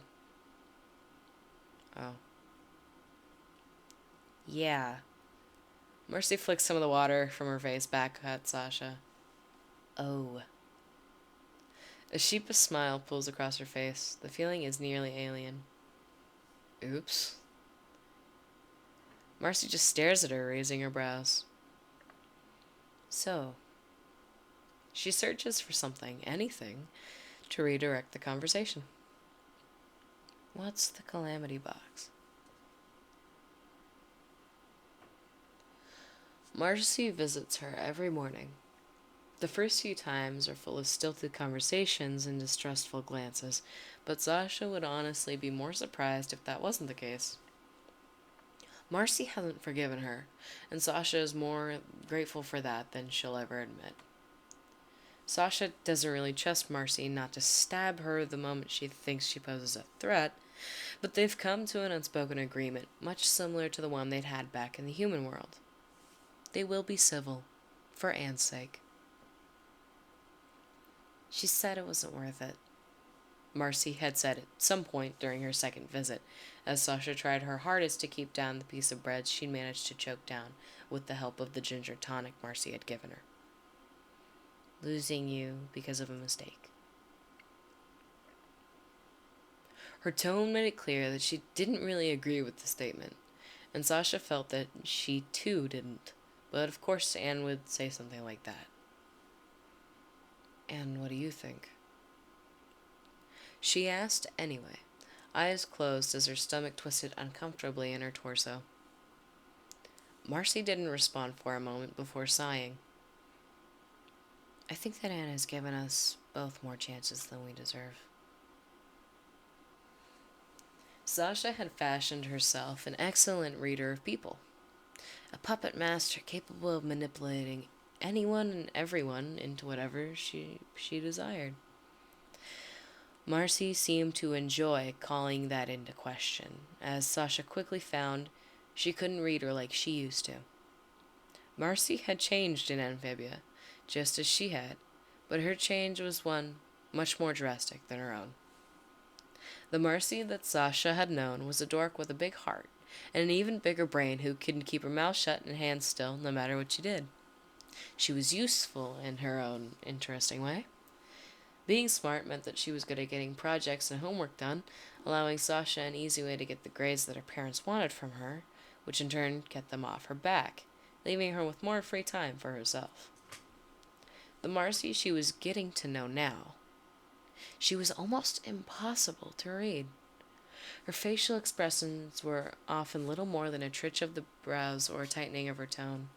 Oh. Yeah. Mercy flicks some of the water from her face back at Sasha. Oh. A sheepish smile pulls across her face. The feeling is nearly alien. Oops. Marcy just stares at her, raising her brows. So, she searches for something, anything, to redirect the conversation. What's the calamity box? Marcy visits her every morning. The first few times are full of stilted conversations and distrustful glances, but Sasha would honestly be more surprised if that wasn't the case. Marcy hasn't forgiven her, and Sasha is more grateful for that than she'll ever admit. Sasha doesn't really trust Marcy not to stab her the moment she thinks she poses a threat, but they've come to an unspoken agreement, much similar to the one they'd had back in the human world. They will be civil, for Anne's sake. She said it wasn't worth it, Marcy had said at some point during her second visit, as Sasha tried her hardest to keep down the piece of bread she'd managed to choke down with the help of the ginger tonic Marcy had given her. Losing you because of a mistake. Her tone made it clear that she didn't really agree with the statement, and Sasha felt that she too didn't, but of course Anne would say something like that. And what do you think? She asked anyway, eyes closed as her stomach twisted uncomfortably in her torso. Marcy didn't respond for a moment before sighing. I think that Anne has given us both more chances than we deserve. Sasha had fashioned herself an excellent reader of people, a puppet master capable of manipulating anyone and everyone into whatever she desired. Marcy seemed to enjoy calling that into question, as Sasha quickly found she couldn't read her like she used to. Marcy had changed in Amphibia, just as she had, but her change was one much more drastic than her own. The Marcy that Sasha had known was a dork with a big heart, and an even bigger brain who couldn't keep her mouth shut and hands still no matter what she did. She was useful in her own interesting way. Being smart meant that she was good at getting projects and homework done, allowing Sasha an easy way to get the grades that her parents wanted from her, which in turn kept them off her back, leaving her with more free time for herself. The Marcy she was getting to know now. She was almost impossible to read. Her facial expressions were often little more than a twitch of the brows or a tightening of her tone.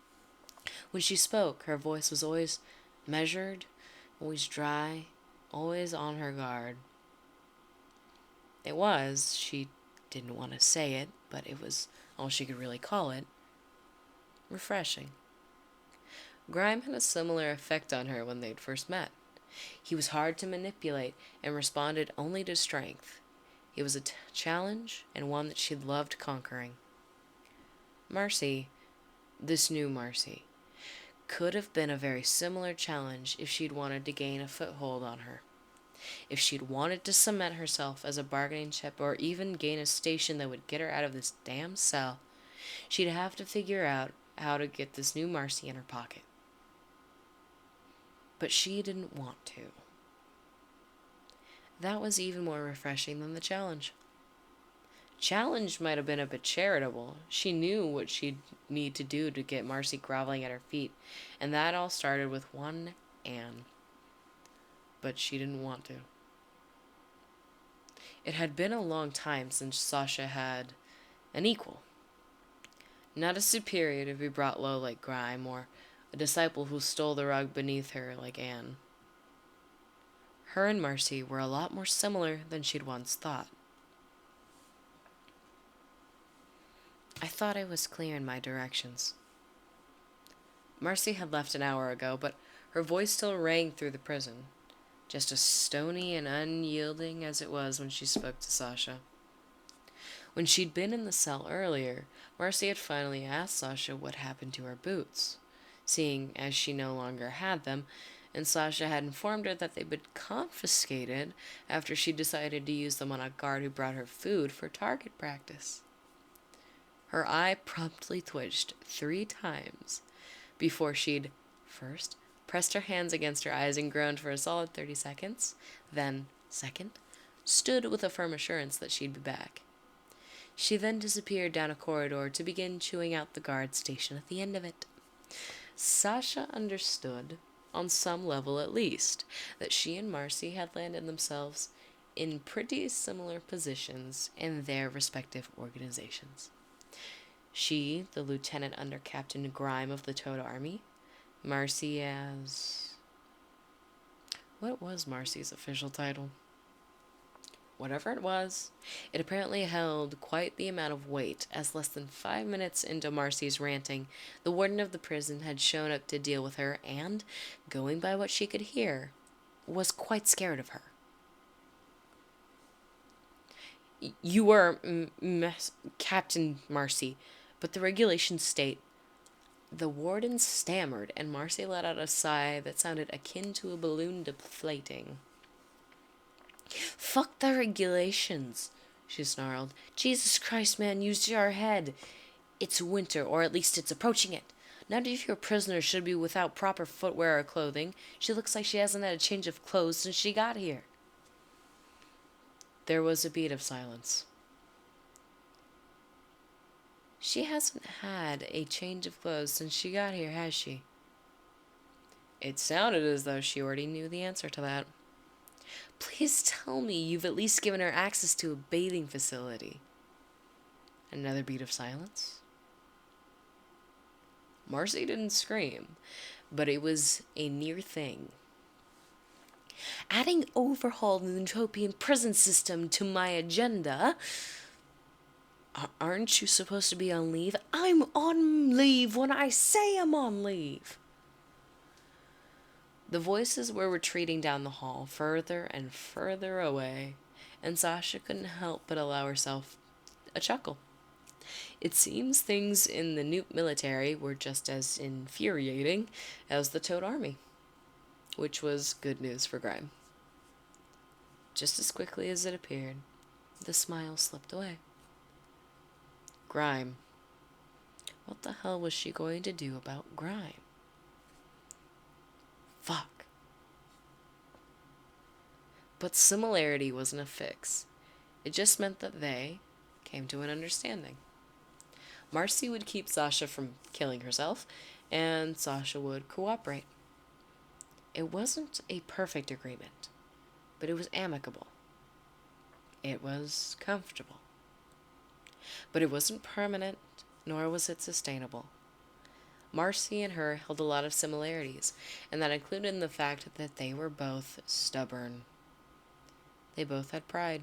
When she spoke, her voice was always measured, always dry, always on her guard. It was, she didn't want to say it, but it was all she could really call it, refreshing. Grime had a similar effect on her when they'd first met. He was hard to manipulate and responded only to strength. It was a challenge and one that she loved conquering. Marcy, This new Marcy could have been a very similar challenge if she'd wanted to gain a foothold on her. If she'd wanted to cement herself as a bargaining chip or even gain a station that would get her out of this damn cell, she'd have to figure out how to get this new Marcy in her pocket. But she didn't want to. That was even more refreshing than the challenge. Challenge might have been a bit charitable. She knew what she'd need to do to get Marcy groveling at her feet, and that all started with one Anne. But she didn't want to. It had been a long time since Sasha had an equal. Not a superior to be brought low like Grime, or a disciple who stole the rug beneath her like Anne. Her and Marcy were a lot more similar than she'd once thought. I thought I was clear in my directions. Marcy had left an hour ago, but her voice still rang through the prison, just as stony and unyielding as it was when she spoke to Sasha. When she'd been in the cell earlier, Marcy had finally asked Sasha what happened to her boots, seeing as she no longer had them, and Sasha had informed her that they'd been confiscated after she decided to use them on a guard who brought her food for target practice. Her eye promptly twitched 3 times before she'd first pressed her hands against her eyes and groaned for a solid 30 seconds, then, second, stood with a firm assurance that she'd be back. She then disappeared down a corridor to begin chewing out the guard station at the end of it. Sasha understood, on some level at least, that she and Marcy had landed themselves in pretty similar positions in their respective organizations. She, the lieutenant under Captain Grime of the Toad Army, Marcy as... What was Marcy's official title? Whatever it was, it apparently held quite the amount of weight, as less than 5 minutes into Marcy's ranting, the warden of the prison had shown up to deal with her and, going by what she could hear, was quite scared of her. You are Captain Marcy, but the regulations state... The warden stammered, and Marcy let out a sigh that sounded akin to a balloon deflating. Fuck the regulations, she snarled. Jesus Christ, man, use your head. It's winter, or at least it's approaching it. None of your prisoners should be without proper footwear or clothing. She looks like she hasn't had a change of clothes since she got here. There was a beat of silence. She hasn't had a change of clothes since she got here, has she? It sounded as though she already knew the answer to that. Please tell me you've at least given her access to a bathing facility. Another beat of silence. Marcy didn't scream, but it was a near thing. Adding overhauled the utopian prison system to my agenda... Aren't you supposed to be on leave? I'm on leave when I say I'm on leave. The voices were retreating down the hall, further and further away, and Sasha couldn't help but allow herself a chuckle. It seems things in the Newt military were just as infuriating as the Toad Army, which was good news for Grime. Just as quickly as it appeared, the smile slipped away. Grime. What the hell was she going to do about Grime? Fuck. But similarity wasn't a fix. It just meant that they came to an understanding. Marcy would keep Sasha from killing herself, and Sasha would cooperate. It wasn't a perfect agreement, but it was amicable. It was comfortable. But it wasn't permanent, nor was it sustainable. Marcy and her held a lot of similarities, and that included the fact that they were both stubborn. They both had pride.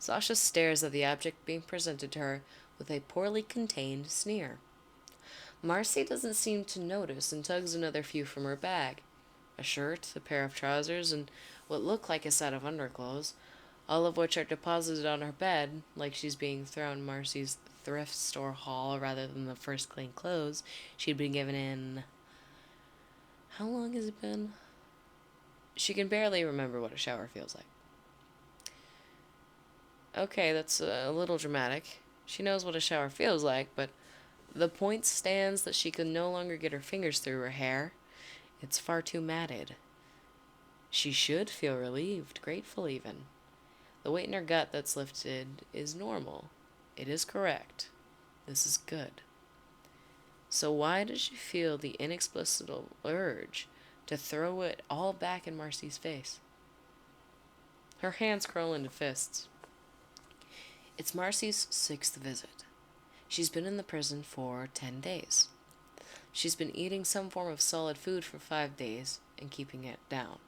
Sasha stares at the object being presented to her with a poorly contained sneer. Marcy doesn't seem to notice and tugs another few from her bag. A shirt, a pair of trousers, and what look like a set of underclothes, all of which are deposited on her bed like she's being thrown Marcy's thrift store haul rather than the first clean clothes she'd been given in... How long has it been? She can barely remember what a shower feels like. Okay, that's a little dramatic. She knows what a shower feels like, but the point stands that she can no longer get her fingers through her hair. It's far too matted. She should feel relieved, grateful even. The weight in her gut that's lifted is normal. It is correct. This is good. So why does she feel the inexplicable urge to throw it all back in Marcy's face? Her hands curl into fists. It's Marcy's 6th visit. She's been in the prison for 10 days. She's been eating some form of solid food for 5 days and keeping it down.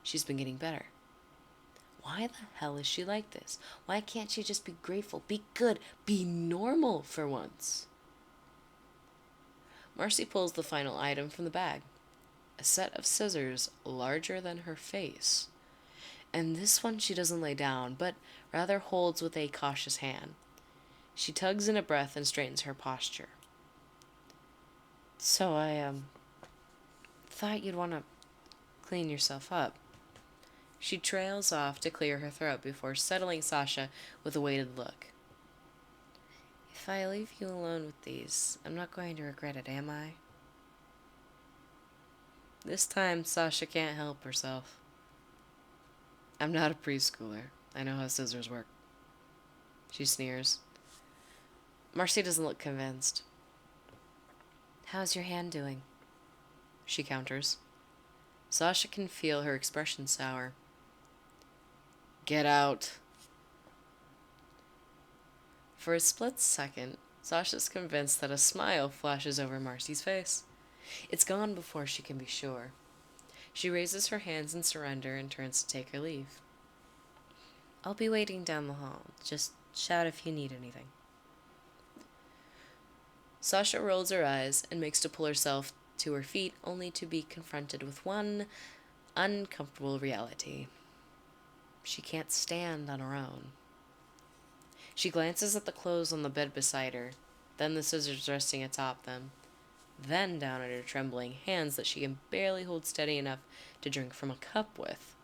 She's been getting better. Why the hell is she like this? Why can't she just be grateful, be good, be normal for once? Marcy pulls the final item from the bag. A set of scissors larger than her face. And this one she doesn't lay down, but rather holds with a cautious hand. She tugs in a breath and straightens her posture. So I, thought you'd want to clean yourself up. She trails off to clear her throat before settling Sasha with a weighted look. If I leave you alone with these, I'm not going to regret it, am I? This time, Sasha can't help herself. I'm not a preschooler. I know how scissors work. She sneers. Marcy doesn't look convinced. How's your hand doing? She counters. Sasha can feel her expression sour. Get out. For a split second, Sasha's convinced that a smile flashes over Marcy's face. It's gone before she can be sure. She raises her hands in surrender and turns to take her leave. I'll be waiting down the hall. Just shout if you need anything. Sasha rolls her eyes and makes to pull herself to her feet, only to be confronted with one uncomfortable reality. She can't stand on her own. She glances at the clothes on the bed beside her, then the scissors resting atop them, then down at her trembling hands that she can barely hold steady enough to drink from a cup with.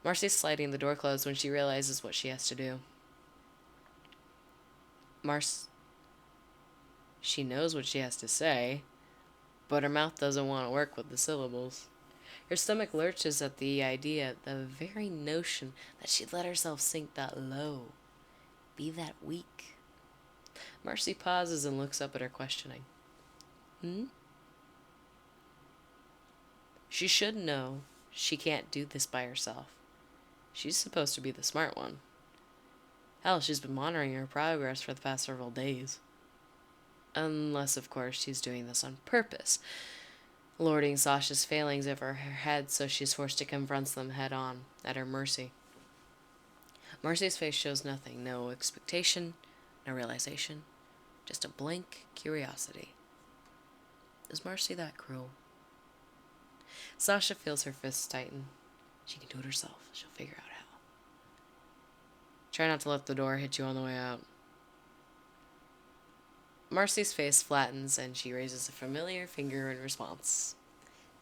Marcy's sliding the door closed when she realizes what she has to do. She knows what she has to say, but her mouth doesn't want to work with the syllables. Her stomach lurches at the idea, the very notion that she'd let herself sink that low, be that weak. Marcy pauses and looks up at her, questioning. She should know she can't do this by herself. She's supposed to be the smart one. Hell, she's been monitoring her progress for the past several days. Unless, of course, she's doing this on purpose, lording Sasha's failings over her head so she's forced to confront them head on, at her mercy. Marcy's face shows nothing, no expectation, no realization, just a blank curiosity. Is Marcy that cruel? Sasha feels her fists tighten. She can do it herself. She'll figure out how. Try not to let the door hit you on the way out. Marcy's face flattens and she raises a familiar finger in response.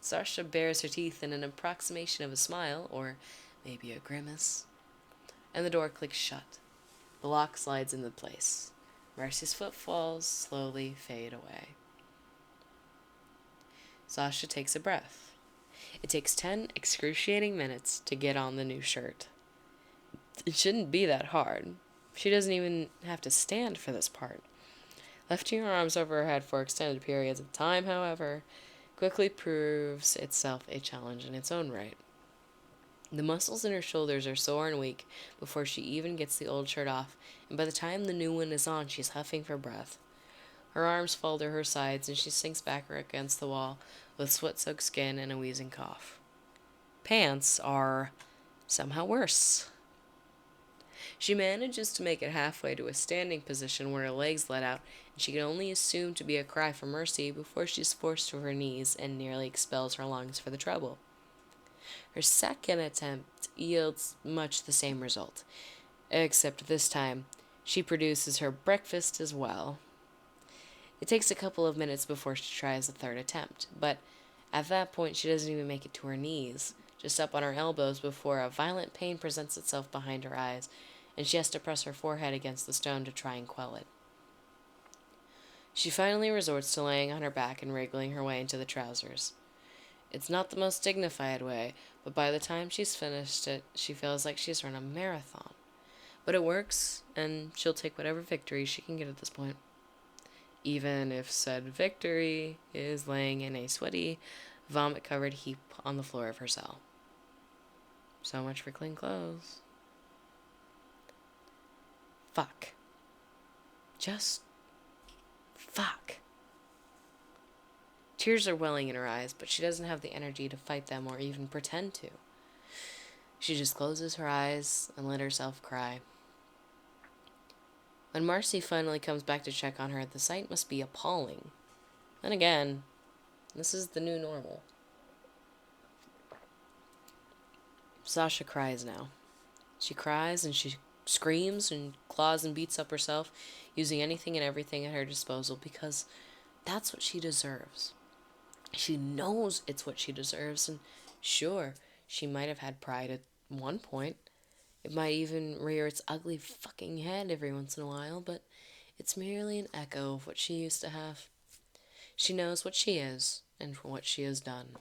Sasha bares her teeth in an approximation of a smile, or maybe a grimace, and the door clicks shut. The lock slides into place. Marcy's footfalls slowly fade away. Sasha takes a breath. It takes 10 excruciating minutes to get on the new shirt. It shouldn't be that hard. She doesn't even have to stand for this part. Lifting her arms over her head for extended periods of time, however, quickly proves itself a challenge in its own right. The muscles in her shoulders are sore and weak before she even gets the old shirt off, and by the time the new one is on, she's huffing for breath. Her arms fall to her sides, and she sinks back against the wall with sweat-soaked skin and a wheezing cough. Pants are somehow worse. She manages to make it halfway to a standing position where her legs let out, and she can only assume to be a cry for mercy before she's forced to her knees and nearly expels her lungs for the trouble. Her second attempt yields much the same result, except this time She produces her breakfast as well. It takes a couple of minutes before she tries a third attempt, but at that point she doesn't even make it to her knees, just up on her elbows before a violent pain presents itself behind her eyes, and she has to press her forehead against the stone to try and quell it. She finally resorts to laying on her back and wriggling her way into the trousers. It's not the most dignified way, but by the time she's finished it, she feels like she's run a marathon. But it works, and she'll take whatever victory she can get at this point. Even if said victory is laying in a sweaty, vomit-covered heap on the floor of her cell. So much for clean clothes. Fuck. Just fuck. Tears are welling in her eyes, but she doesn't have the energy to fight them or even pretend to. She just closes her eyes and let herself cry. When Marcy finally comes back to check on her, the sight must be appalling. And again, this is the new normal. Sasha cries now. She cries and she screams and claws and beats up herself, using anything and everything at her disposal because that's what she deserves. She knows it's what she deserves, and sure, she might have had pride at one point. It might even rear its ugly fucking head every once in a while, but it's merely an echo of what she used to have. She knows what she is and what she has done.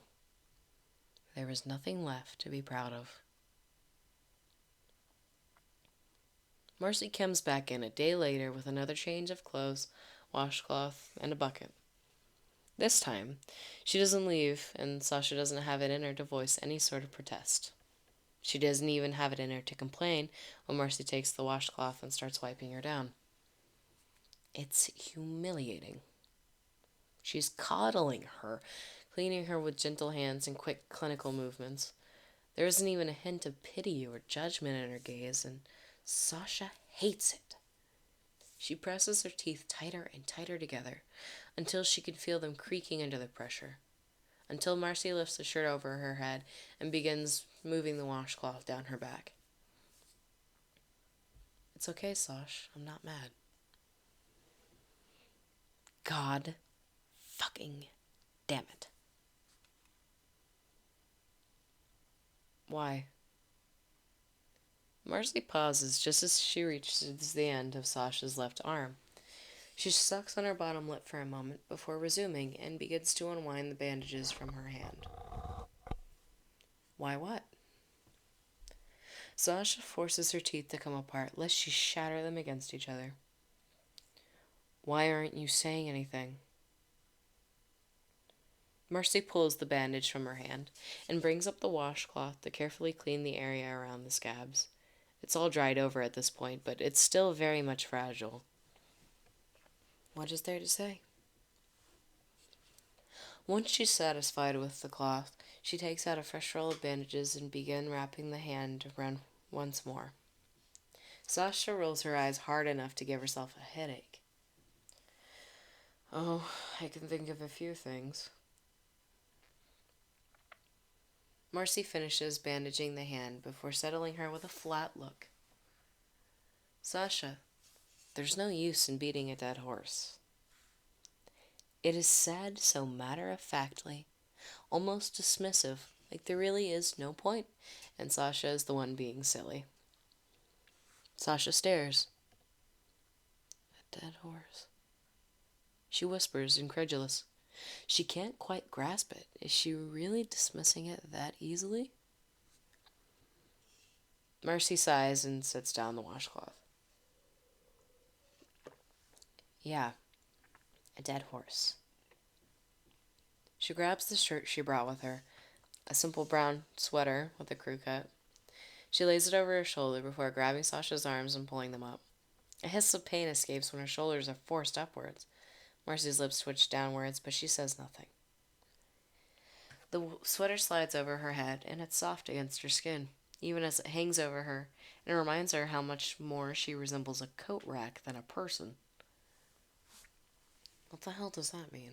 There is nothing left to be proud of. Marcy comes back in a day later with another change of clothes, washcloth, and a bucket. This time, she doesn't leave, and Sasha doesn't have it in her to voice any sort of protest. She doesn't even have it in her to complain when Marcy takes the washcloth and starts wiping her down. It's humiliating. She's coddling her, cleaning her with gentle hands and quick clinical movements. There isn't even a hint of pity or judgment in her gaze, and Sasha hates it. She presses her teeth tighter and tighter together until she can feel them creaking under the pressure, until Marcy lifts the shirt over her head and begins moving the washcloth down her back. It's okay, Sash. I'm not mad. God fucking damn it. Why? Marcy pauses just as she reaches the end of Sasha's left arm. She sucks on her bottom lip for a moment before resuming and begins to unwind the bandages from her hand. Why what? Sasha forces her teeth to come apart lest she shatter them against each other. Why aren't you saying anything? Marcy pulls the bandage from her hand and brings up the washcloth to carefully clean the area around the scabs. It's all dried over at this point, but it's still very much fragile. What is there to say? Once she's satisfied with the cloth, she takes out a fresh roll of bandages and begins wrapping the hand around once more. Sasha rolls her eyes hard enough to give herself a headache. Oh, I can think of a few things. Marcy finishes bandaging the hand before settling her with a flat look. Sasha, there's no use in beating a dead horse. It is said so matter-of-factly, almost dismissive, like there really is no point, and Sasha is the one being silly. Sasha stares. A dead horse. She whispers, incredulous. She can't quite grasp it. Is she really dismissing it that easily? Marcy sighs and sets down the washcloth. Yeah, a dead horse. She grabs the shirt she brought with her, a simple brown sweater with a crew cut. She lays it over her shoulder before grabbing Sasha's arms and pulling them up. A hiss of pain escapes when her shoulders are forced upwards. Marcy's lips twitch downwards, but she says nothing. The sweater slides over her head, and it's soft against her skin, even as it hangs over her, and it reminds her how much more she resembles a coat rack than a person. What the hell does that mean?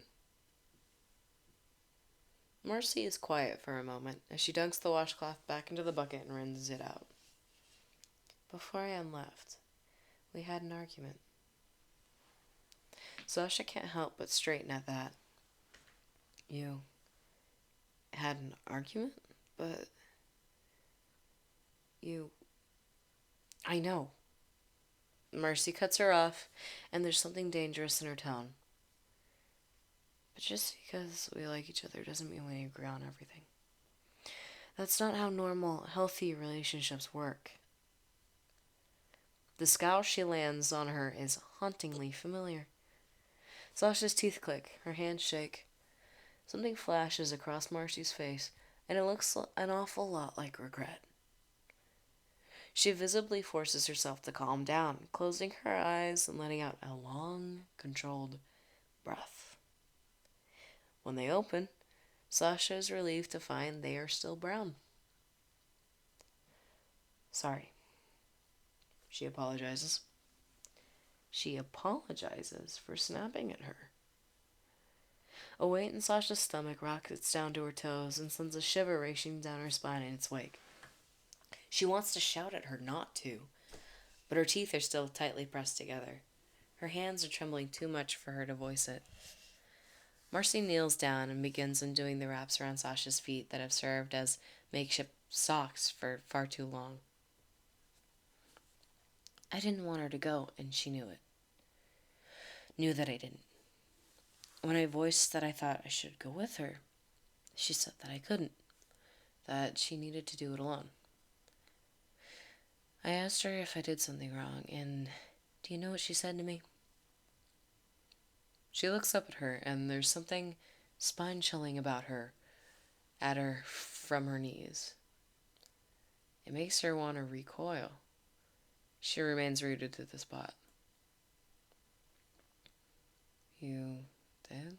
Marcy is quiet for a moment as she dunks the washcloth back into the bucket and rinses it out. Before I am left, We had an argument. Sasha can't help but straighten at that. You had an argument? But you... I know. Mercy cuts her off, and there's something dangerous in her tone. But just because we like each other doesn't mean we agree on everything. That's not how normal, healthy relationships work. The scowl she lands on her is hauntingly familiar. Sasha's teeth click, her hands shake. Something flashes across Marcy's face, and it looks an awful lot like regret. She visibly forces herself to calm down, closing her eyes and letting out a long, controlled breath. When they open, Sasha is relieved to find they are still brown. Sorry. She apologizes. She apologizes for snapping at her. A weight in Sasha's stomach rockets down to her toes and sends a shiver racing down her spine in its wake. She wants to shout at her not to, but her teeth are still tightly pressed together. Her hands are trembling too much for her to voice it. Marcy kneels down and begins undoing the wraps around Sasha's feet that have served as makeshift socks for far too long. I didn't want her to go, and she knew it. Knew that I didn't. When I voiced that I thought I should go with her, she said that I couldn't, that she needed to do it alone. I asked her if I did something wrong, and do you know what she said to me? She looks up at her, and there's something spine-chilling about her, at her from her knees. It makes her want to recoil. She remains rooted to the spot. You did?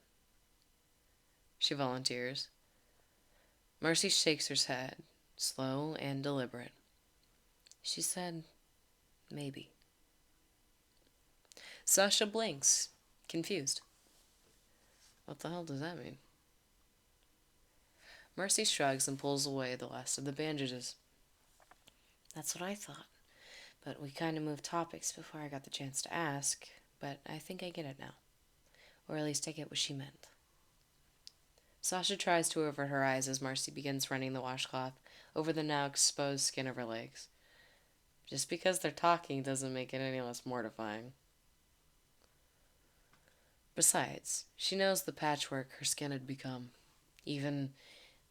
She volunteers. Marcy shakes her head, slow and deliberate. She said, maybe. Sasha blinks, confused. What the hell does that mean? Mercy shrugs and pulls away the last of the bandages. That's what I thought, but we kind of moved topics before I got the chance to ask, but I think I get it now. Or at least I get what she meant. Sasha tries to avert her eyes as Marcy begins running the washcloth over the now exposed skin of her legs. Just because they're talking doesn't make it any less mortifying. Besides, she knows the patchwork her skin had become, even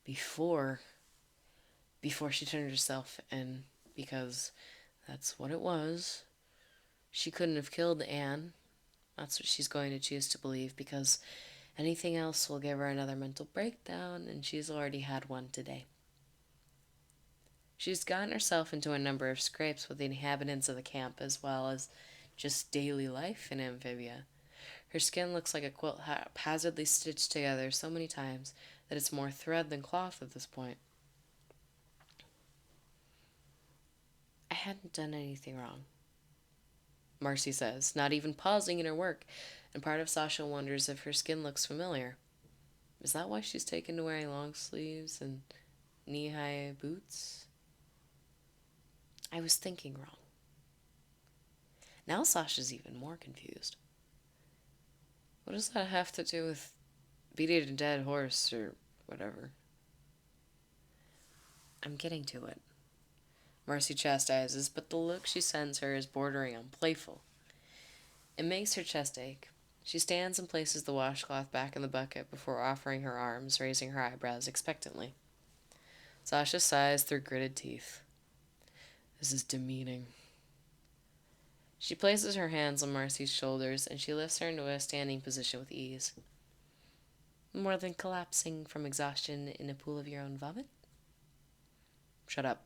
before she turned herself in, because that's what it was. She couldn't have killed Anne. That's what she's going to choose to believe, because anything else will give her another mental breakdown, and she's already had one today. She's gotten herself into a number of scrapes with the inhabitants of the camp, as well as just daily life in Amphibia. Her skin looks like a quilt haphazardly stitched together so many times that it's more thread than cloth at this point. I hadn't done anything wrong, Marcy says, not even pausing in her work, and part of Sasha wonders if her skin looks familiar. Is that why she's taken to wearing long sleeves and knee-high boots? I was thinking wrong. Now Sasha's even more confused. What does that have to do with beating a dead horse or whatever? I'm getting to it, Marcy chastises, but the look she sends her is bordering on playful. It makes her chest ache. She stands and places the washcloth back in the bucket before offering her arms, raising her eyebrows expectantly. Sasha sighs through gritted teeth. This is demeaning. She places her hands on Marcy's shoulders, and she lifts her into a standing position with ease. More than collapsing from exhaustion in a pool of your own vomit? Shut up.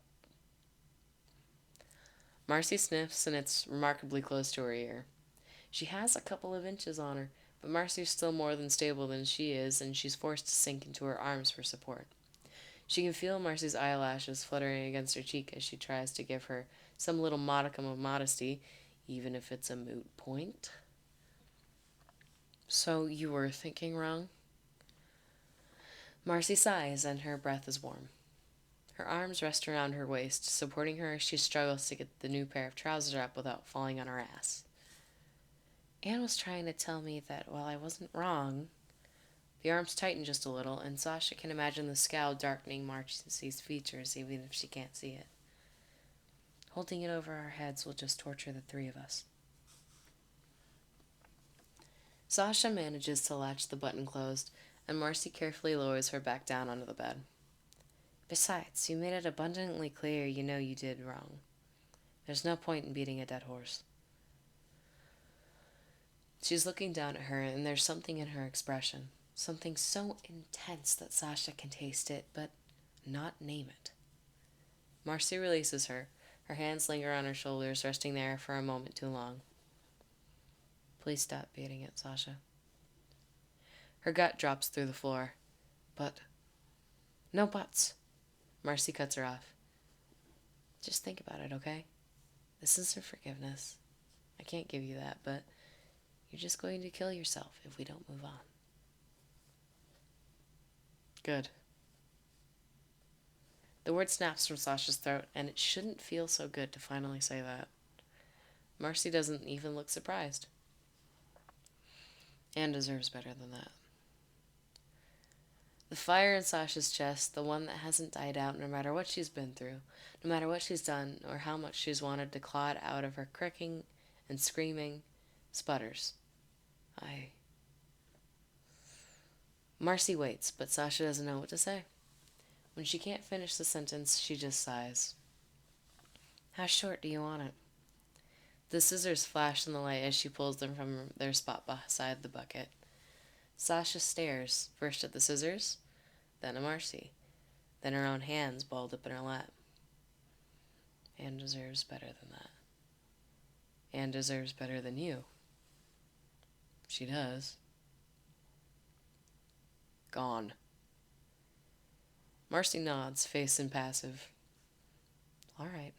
Marcy sniffs, and it's remarkably close to her ear. She has a couple of inches on her, but Marcy's still more than stable than she is, and she's forced to sink into her arms for support. She can feel Marcy's eyelashes fluttering against her cheek as she tries to give her some little modicum of modesty, even if it's a moot point. So you were thinking wrong? Marcy sighs, and her breath is warm. Her arms rest around her waist, supporting her as she struggles to get the new pair of trousers up without falling on her ass. Anne was trying to tell me that while I wasn't wrong. The arms tighten just a little, and Sasha can imagine the scowl darkening Marcy's features even if she can't see it. Holding it over our heads will just torture the three of us. Sasha manages to latch the button closed, and Marcy carefully lowers her back down onto the bed. Besides, you made it abundantly clear you know you did wrong. There's no point in beating a dead horse. She's looking down at her, and there's something in her expression. Something so intense that Sasha can taste it, but not name it. Marcy releases her. Her hands linger on her shoulders, resting there for a moment too long. Please stop beating it, Sasha. Her gut drops through the floor. But... No buts. Marcy cuts her off. Just think about it, okay? This is her forgiveness. I can't give you that, but you're just going to kill yourself if we don't move on. Good. The word snaps from Sasha's throat, and it shouldn't feel so good to finally say that. Marcy doesn't even look surprised. Anne deserves better than that. The fire in Sasha's chest, the one that hasn't died out no matter what she's been through, no matter what she's done, or how much she's wanted to claw it out of her cracking and screaming, sputters. Marcy waits, but Sasha doesn't know what to say. When she can't finish the sentence, she just sighs. How short do you want it? The scissors flash in the light as she pulls them from their spot beside the bucket. Sasha stares, first at the scissors, then at Marcy, then her own hands balled up in her lap. Anne deserves better than that. Anne deserves better than you. She does. Gone. Marcy nods, face impassive. All right.